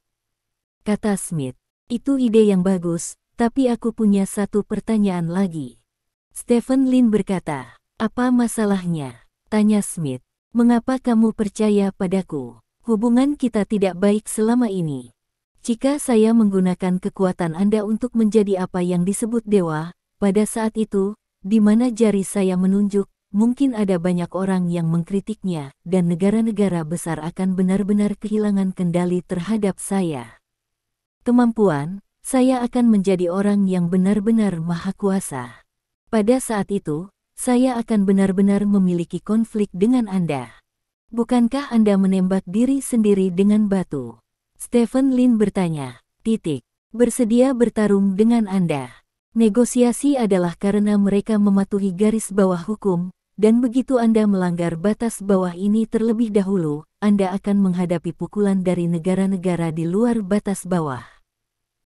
Kata Smith, itu ide yang bagus, tapi aku punya satu pertanyaan lagi. Stephen Lin berkata, apa masalahnya? Tanya Smith, mengapa kamu percaya padaku? Hubungan kita tidak baik selama ini. Jika saya menggunakan kekuatan Anda untuk menjadi apa yang disebut dewa, pada saat itu, di mana jari saya menunjuk, mungkin ada banyak orang yang mengkritiknya, dan negara-negara besar akan benar-benar kehilangan kendali terhadap saya. Kemampuan, saya akan menjadi orang yang benar-benar maha kuasa. Pada saat itu, saya akan benar-benar memiliki konflik dengan Anda. Bukankah Anda menembak diri sendiri dengan batu? Stephen Lin bertanya, bersedia bertarung dengan Anda. Negosiasi adalah karena mereka mematuhi garis bawah hukum, dan begitu Anda melanggar batas bawah ini terlebih dahulu, Anda akan menghadapi pukulan dari negara-negara di luar batas bawah.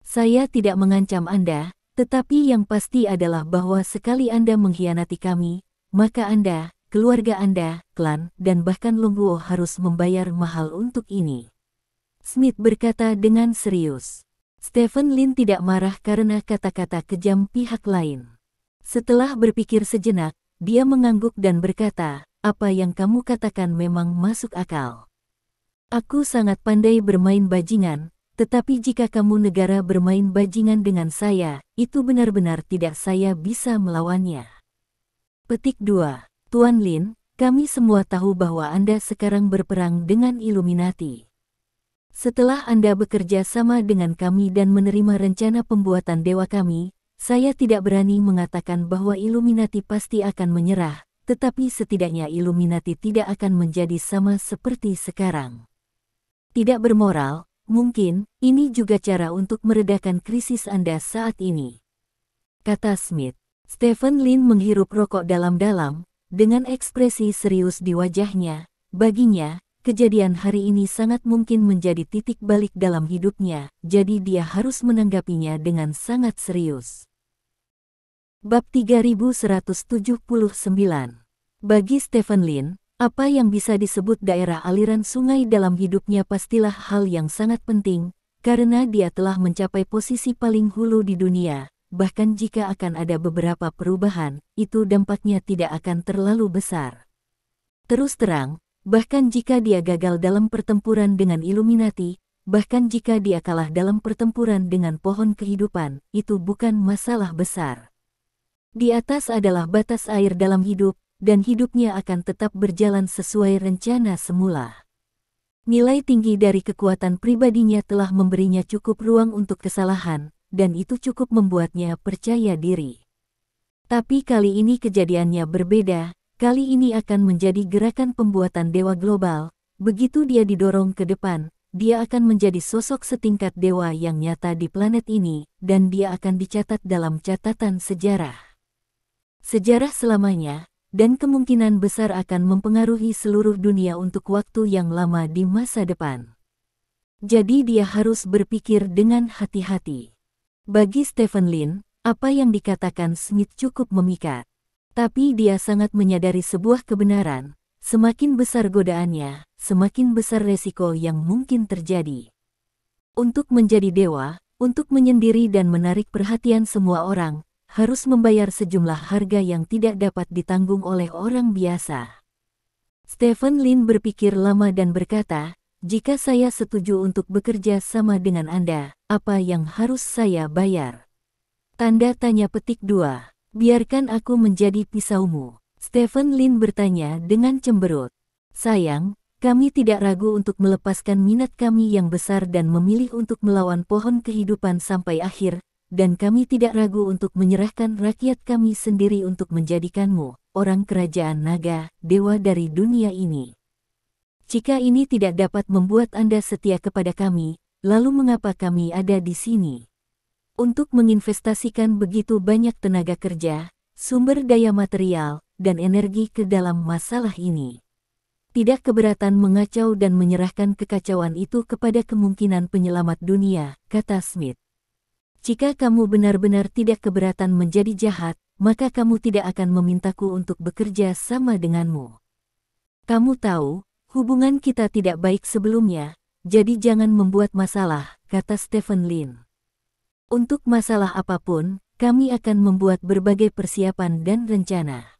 Saya tidak mengancam Anda, tetapi yang pasti adalah bahwa sekali Anda mengkhianati kami, maka Anda, keluarga Anda, klan, dan bahkan Longguo harus membayar mahal untuk ini. Smith berkata dengan serius. Stephen Lin tidak marah karena kata-kata kejam pihak lain. Setelah berpikir sejenak, dia mengangguk dan berkata, apa yang kamu katakan memang masuk akal. Aku sangat pandai bermain bajingan, tetapi jika kamu negara bermain bajingan dengan saya, itu benar-benar tidak saya bisa melawannya. Petik 2. Tuan Lin, kami semua tahu bahwa Anda sekarang berperang dengan Illuminati. Setelah Anda bekerja sama dengan kami dan menerima rencana pembuatan dewa kami, saya tidak berani mengatakan bahwa Illuminati pasti akan menyerah, tetapi setidaknya Illuminati tidak akan menjadi sama seperti sekarang. Tidak bermoral, mungkin, ini juga cara untuk meredakan krisis Anda saat ini. Kata Smith. Stephen Lin menghirup rokok dalam-dalam, dengan ekspresi serius di wajahnya. Baginya, kejadian hari ini sangat mungkin menjadi titik balik dalam hidupnya, jadi dia harus menanggapinya dengan sangat serius. Bab 3179. Bagi Stephen Lin, apa yang bisa disebut daerah aliran sungai dalam hidupnya pastilah hal yang sangat penting, karena dia telah mencapai posisi paling hulu di dunia, bahkan jika akan ada beberapa perubahan, itu dampaknya tidak akan terlalu besar. Terus terang, bahkan jika dia gagal dalam pertempuran dengan Illuminati, bahkan jika dia kalah dalam pertempuran dengan pohon kehidupan, itu bukan masalah besar. Di atas adalah batas air dalam hidup, dan hidupnya akan tetap berjalan sesuai rencana semula. Nilai tinggi dari kekuatan pribadinya telah memberinya cukup ruang untuk kesalahan, dan itu cukup membuatnya percaya diri. Tapi kali ini kejadiannya berbeda, kali ini akan menjadi gerakan pembuatan dewa global. Begitu dia didorong ke depan, dia akan menjadi sosok setingkat dewa yang nyata di planet ini, dan dia akan dicatat dalam catatan sejarah. Sejarah selamanya, dan kemungkinan besar akan mempengaruhi seluruh dunia untuk waktu yang lama di masa depan. Jadi dia harus berpikir dengan hati-hati. Bagi Stephen Lin, apa yang dikatakan Smith cukup memikat. Tapi dia sangat menyadari sebuah kebenaran, semakin besar godaannya, semakin besar resiko yang mungkin terjadi. Untuk menjadi dewa, untuk menyendiri dan menarik perhatian semua orang, harus membayar sejumlah harga yang tidak dapat ditanggung oleh orang biasa. Stephen Lin berpikir lama dan berkata, jika saya setuju untuk bekerja sama dengan Anda, apa yang harus saya bayar? Tanda tanya petik 2. Biarkan aku menjadi pisaumu. Stephen Lin bertanya dengan cemberut. Sayang, kami tidak ragu untuk melepaskan minat kami yang besar dan memilih untuk melawan pohon kehidupan sampai akhir, dan kami tidak ragu untuk menyerahkan rakyat kami sendiri untuk menjadikanmu, orang kerajaan naga, dewa dari dunia ini. Jika ini tidak dapat membuat Anda setia kepada kami, lalu mengapa kami ada di sini? Untuk menginvestasikan begitu banyak tenaga kerja, sumber daya material, dan energi ke dalam masalah ini. Tidak keberatan mengacau dan menyerahkan kekacauan itu kepada kemungkinan penyelamat dunia, kata Smith. Jika kamu benar-benar tidak keberatan menjadi jahat, maka kamu tidak akan memintaku untuk bekerja sama denganmu. Kamu tahu, hubungan kita tidak baik sebelumnya, jadi jangan membuat masalah, kata Stephen Lin. Untuk masalah apapun, kami akan membuat berbagai persiapan dan rencana.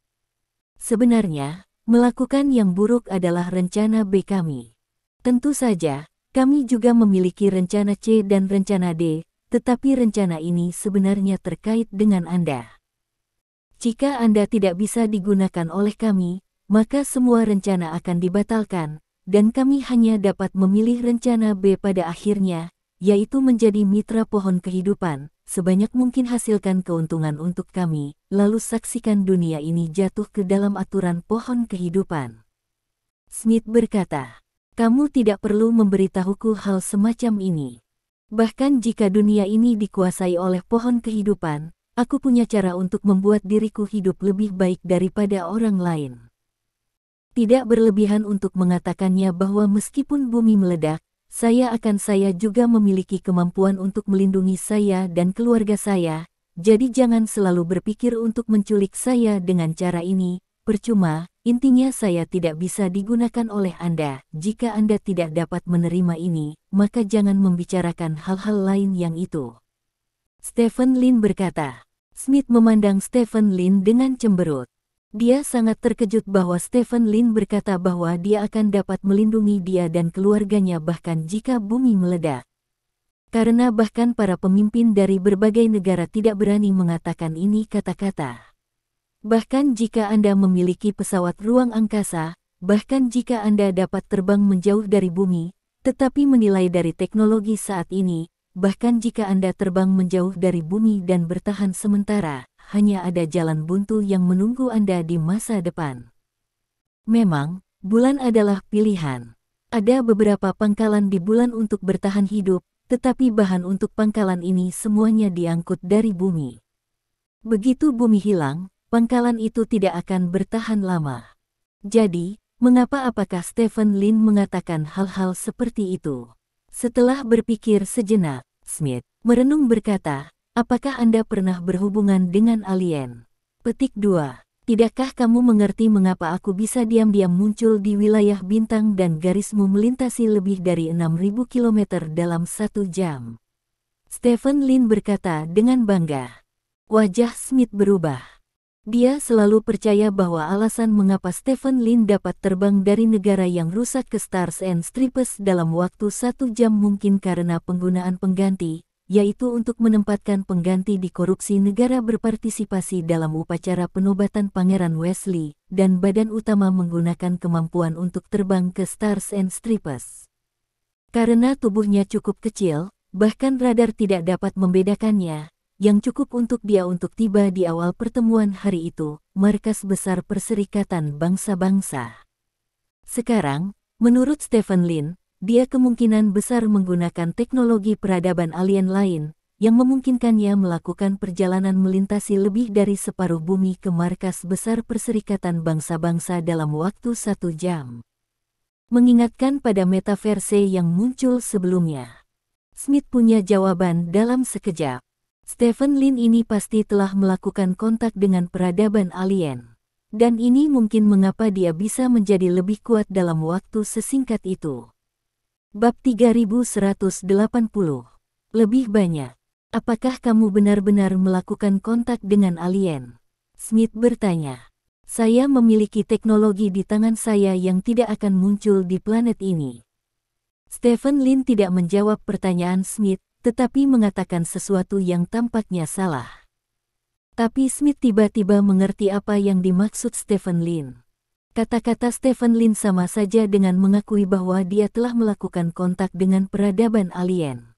Sebenarnya, melakukan yang buruk adalah rencana B kami. Tentu saja, kami juga memiliki rencana C dan rencana D, tetapi rencana ini sebenarnya terkait dengan Anda. Jika Anda tidak bisa digunakan oleh kami, maka semua rencana akan dibatalkan, dan kami hanya dapat memilih rencana B pada akhirnya, yaitu menjadi mitra pohon kehidupan, sebanyak mungkin hasilkan keuntungan untuk kami, lalu saksikan dunia ini jatuh ke dalam aturan pohon kehidupan. Smith berkata, kamu tidak perlu memberitahuku hal semacam ini. Bahkan jika dunia ini dikuasai oleh pohon kehidupan, aku punya cara untuk membuat diriku hidup lebih baik daripada orang lain. Tidak berlebihan untuk mengatakannya bahwa meskipun bumi meledak, saya juga memiliki kemampuan untuk melindungi saya dan keluarga saya, jadi jangan selalu berpikir untuk menculik saya dengan cara ini, percuma, intinya saya tidak bisa digunakan oleh Anda. Jika Anda tidak dapat menerima ini, maka jangan membicarakan hal-hal lain yang itu. Stephen Lin berkata. Smith memandang Stephen Lin dengan cemberut. Dia sangat terkejut bahwa Stephen Lin berkata bahwa dia akan dapat melindungi dia dan keluarganya bahkan jika bumi meledak. Karena bahkan para pemimpin dari berbagai negara tidak berani mengatakan ini kata-kata. Bahkan jika Anda memiliki pesawat ruang angkasa, bahkan jika Anda dapat terbang menjauh dari bumi, tetapi menilai dari teknologi saat ini, bahkan jika Anda terbang menjauh dari bumi dan bertahan sementara, hanya ada jalan buntu yang menunggu Anda di masa depan. Memang, bulan adalah pilihan. Ada beberapa pangkalan di bulan untuk bertahan hidup, tetapi bahan untuk pangkalan ini semuanya diangkut dari bumi. Begitu bumi hilang, pangkalan itu tidak akan bertahan lama. Jadi, apakah Stephen Lin mengatakan hal-hal seperti itu? Setelah berpikir sejenak, Smith merenung berkata, apakah Anda pernah berhubungan dengan alien? Petik 2. Tidakkah kamu mengerti mengapa aku bisa diam-diam muncul di wilayah bintang dan garismu melintasi lebih dari 6.000 km dalam 1 jam? Stephen Lin berkata dengan bangga. Wajah Smith berubah. Dia selalu percaya bahwa alasan mengapa Stephen Lin dapat terbang dari negara yang rusak ke Stars and Stripes dalam waktu 1 jam mungkin karena penggunaan pengganti, yaitu untuk menempatkan pengganti di korupsi negara berpartisipasi dalam upacara penobatan Pangeran Wesley, dan badan utama menggunakan kemampuan untuk terbang ke Stars and Stripes. Karena tubuhnya cukup kecil, bahkan radar tidak dapat membedakannya, yang cukup untuk dia untuk tiba di awal pertemuan hari itu, markas besar Perserikatan Bangsa-Bangsa. Sekarang, menurut Stephen Lin, dia kemungkinan besar menggunakan teknologi peradaban alien lain, yang memungkinkannya melakukan perjalanan melintasi lebih dari separuh bumi ke markas besar Perserikatan Bangsa-Bangsa dalam waktu 1 jam. Mengingatkan pada metaverse yang muncul sebelumnya. Smith punya jawaban dalam sekejap. Stephen Lin ini pasti telah melakukan kontak dengan peradaban alien. Dan ini mungkin mengapa dia bisa menjadi lebih kuat dalam waktu sesingkat itu. Bab 3180. Lebih banyak. Apakah kamu benar-benar melakukan kontak dengan alien? Smith bertanya. Saya memiliki teknologi di tangan saya yang tidak akan muncul di planet ini. Stephen Lin tidak menjawab pertanyaan Smith, tetapi mengatakan sesuatu yang tampaknya salah. Tapi Smith tiba-tiba mengerti apa yang dimaksud Stephen Lin. Kata-kata Stephen Lin sama saja dengan mengakui bahwa dia telah melakukan kontak dengan peradaban alien.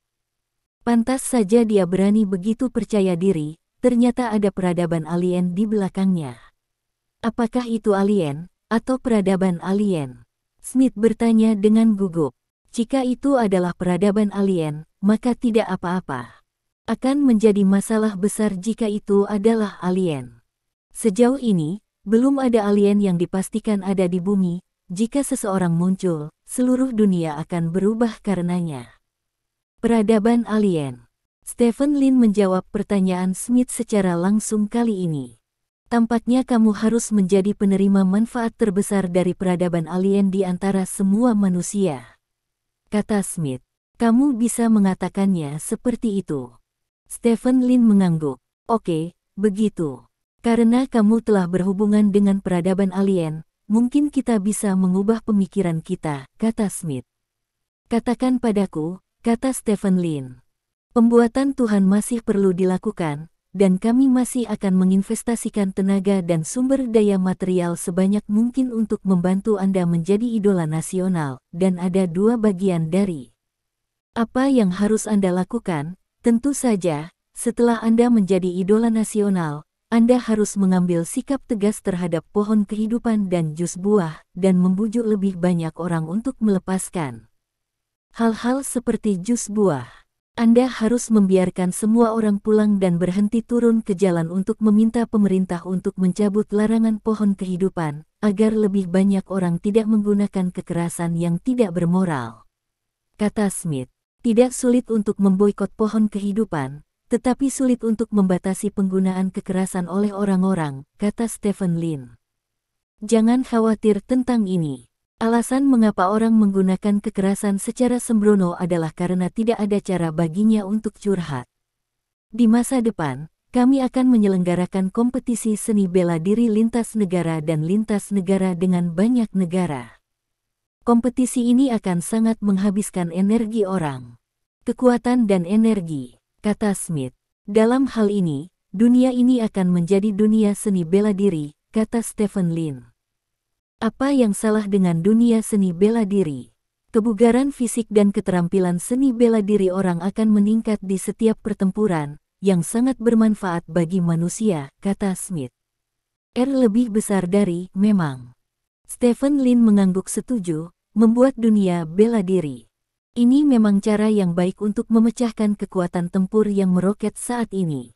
Pantas saja dia berani begitu percaya diri, ternyata ada peradaban alien di belakangnya. Apakah itu alien, atau peradaban alien? Smith bertanya dengan gugup. Jika itu adalah peradaban alien, maka tidak apa-apa. Akan menjadi masalah besar jika itu adalah alien. Sejauh ini, belum ada alien yang dipastikan ada di bumi. Jika seseorang muncul, seluruh dunia akan berubah karenanya. Peradaban alien. Stephen Lin menjawab pertanyaan Smith secara langsung kali ini. Tampaknya kamu harus menjadi penerima manfaat terbesar dari peradaban alien di antara semua manusia, kata Smith. Kamu bisa mengatakannya seperti itu. Stephen Lin mengangguk. Oke, begitu. Karena kamu telah berhubungan dengan peradaban alien, mungkin kita bisa mengubah pemikiran kita, kata Smith. Katakan padaku, kata Stephen Lin. Pembuatan Tuhan masih perlu dilakukan, dan kami masih akan menginvestasikan tenaga dan sumber daya material sebanyak mungkin untuk membantu Anda menjadi idola nasional, dan ada dua bagian dari apa yang harus Anda lakukan. Tentu saja, setelah Anda menjadi idola nasional, Anda harus mengambil sikap tegas terhadap pohon kehidupan dan jus buah, dan membujuk lebih banyak orang untuk melepaskan hal-hal seperti jus buah. Anda harus membiarkan semua orang pulang dan berhenti turun ke jalan untuk meminta pemerintah untuk mencabut larangan pohon kehidupan, agar lebih banyak orang tidak menggunakan kekerasan yang tidak bermoral. Kata Smith, tidak sulit untuk memboikot pohon kehidupan, tetapi sulit untuk membatasi penggunaan kekerasan oleh orang-orang, kata Stephen Lin. Jangan khawatir tentang ini. Alasan mengapa orang menggunakan kekerasan secara sembrono adalah karena tidak ada cara baginya untuk curhat. Di masa depan, kami akan menyelenggarakan kompetisi seni bela diri lintas negara dan lintas negara dengan banyak negara. Kompetisi ini akan sangat menghabiskan energi orang, kekuatan dan energi, kata Smith. Dalam hal ini, dunia ini akan menjadi dunia seni bela diri, kata Stephen Lin. Apa yang salah dengan dunia seni bela diri? Kebugaran fisik dan keterampilan seni bela diri orang akan meningkat di setiap pertempuran, yang sangat bermanfaat bagi manusia, kata Smith. Lebih besar dari, memang. Stephen Lin mengangguk setuju, membuat dunia bela diri. Ini memang cara yang baik untuk memecahkan kekuatan tempur yang meroket saat ini.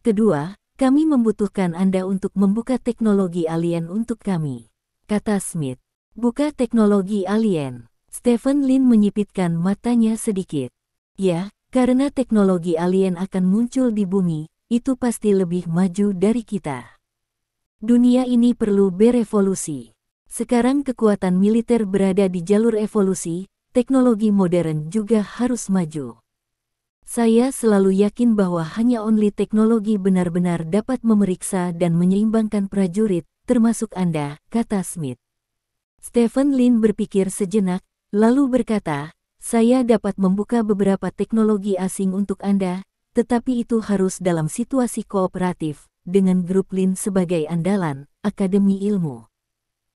Kedua, kami membutuhkan Anda untuk membuka teknologi alien untuk kami, kata Smith. Buka teknologi alien. Stephen Lin menyipitkan matanya sedikit. Ya, karena teknologi alien akan muncul di bumi, itu pasti lebih maju dari kita. Dunia ini perlu berevolusi. Sekarang kekuatan militer berada di jalur evolusi, teknologi modern juga harus maju. Saya selalu yakin bahwa hanya only teknologi benar-benar dapat memeriksa dan menyeimbangkan prajurit, termasuk Anda, kata Smith. Stephen Lin berpikir sejenak, lalu berkata, saya dapat membuka beberapa teknologi asing untuk Anda, tetapi itu harus dalam situasi kooperatif, dengan grup Lin sebagai andalan, Akademi Ilmu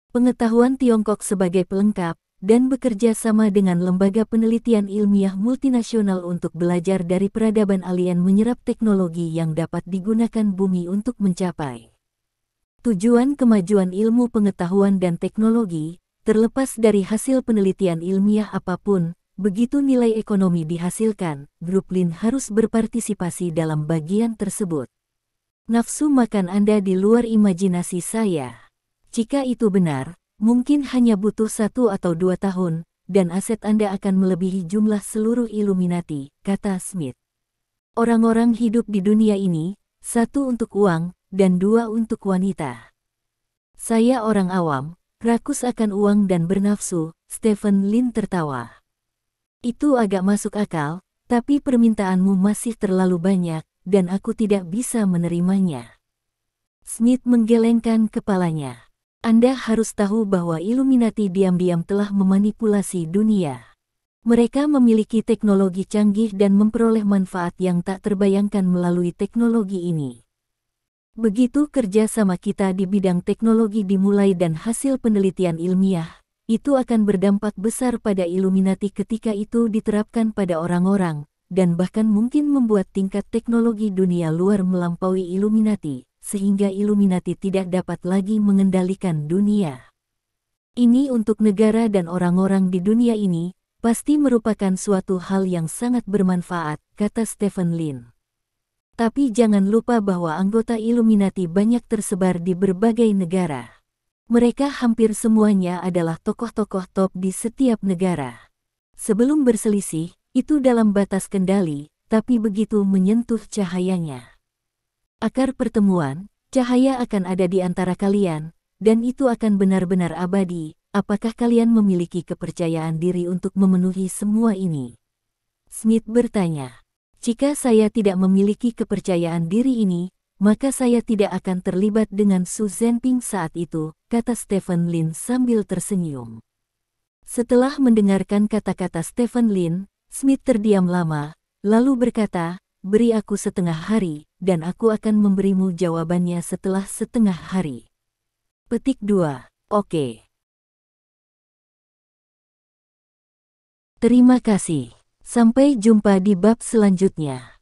Pengetahuan Tiongkok sebagai pelengkap, dan bekerja sama dengan lembaga penelitian ilmiah multinasional untuk belajar dari peradaban alien menyerap teknologi yang dapat digunakan bumi untuk mencapai tujuan kemajuan ilmu pengetahuan dan teknologi, terlepas dari hasil penelitian ilmiah apapun, begitu nilai ekonomi dihasilkan, grup Lin harus berpartisipasi dalam bagian tersebut. Nafsu makan Anda di luar imajinasi saya. Jika itu benar, mungkin hanya butuh 1 atau 2 tahun, dan aset Anda akan melebihi jumlah seluruh Illuminati, kata Smith. Orang-orang hidup di dunia ini, 1 untuk uang, dan 2 untuk wanita. Saya orang awam, rakus akan uang dan bernafsu, Stephen Lin tertawa. Itu agak masuk akal, tapi permintaanmu masih terlalu banyak, dan aku tidak bisa menerimanya. Smith menggelengkan kepalanya. Anda harus tahu bahwa Illuminati diam-diam telah memanipulasi dunia. Mereka memiliki teknologi canggih dan memperoleh manfaat yang tak terbayangkan melalui teknologi ini. Begitu kerja sama kita di bidang teknologi dimulai dan hasil penelitian ilmiah, itu akan berdampak besar pada Illuminati ketika itu diterapkan pada orang-orang, dan bahkan mungkin membuat tingkat teknologi dunia luar melampaui Illuminati, sehingga Illuminati tidak dapat lagi mengendalikan dunia. Ini untuk negara dan orang-orang di dunia ini, pasti merupakan suatu hal yang sangat bermanfaat, kata Stephen Lin. Tapi jangan lupa bahwa anggota Illuminati banyak tersebar di berbagai negara. Mereka hampir semuanya adalah tokoh-tokoh top di setiap negara. Sebelum berselisih, itu dalam batas kendali, tapi begitu menyentuh cahayanya. Akar pertemuan, cahaya akan ada di antara kalian, dan itu akan benar-benar abadi. Apakah kalian memiliki kepercayaan diri untuk memenuhi semua ini? Smith bertanya. Jika saya tidak memiliki kepercayaan diri ini, maka saya tidak akan terlibat dengan Xu Zhenping saat itu, kata Stephen Lin sambil tersenyum. Setelah mendengarkan kata-kata Stephen Lin, Smith terdiam lama, lalu berkata, beri aku setengah hari, dan aku akan memberimu jawabannya setelah setengah hari. Petik 2. Oke. Terima kasih. Sampai jumpa di bab selanjutnya.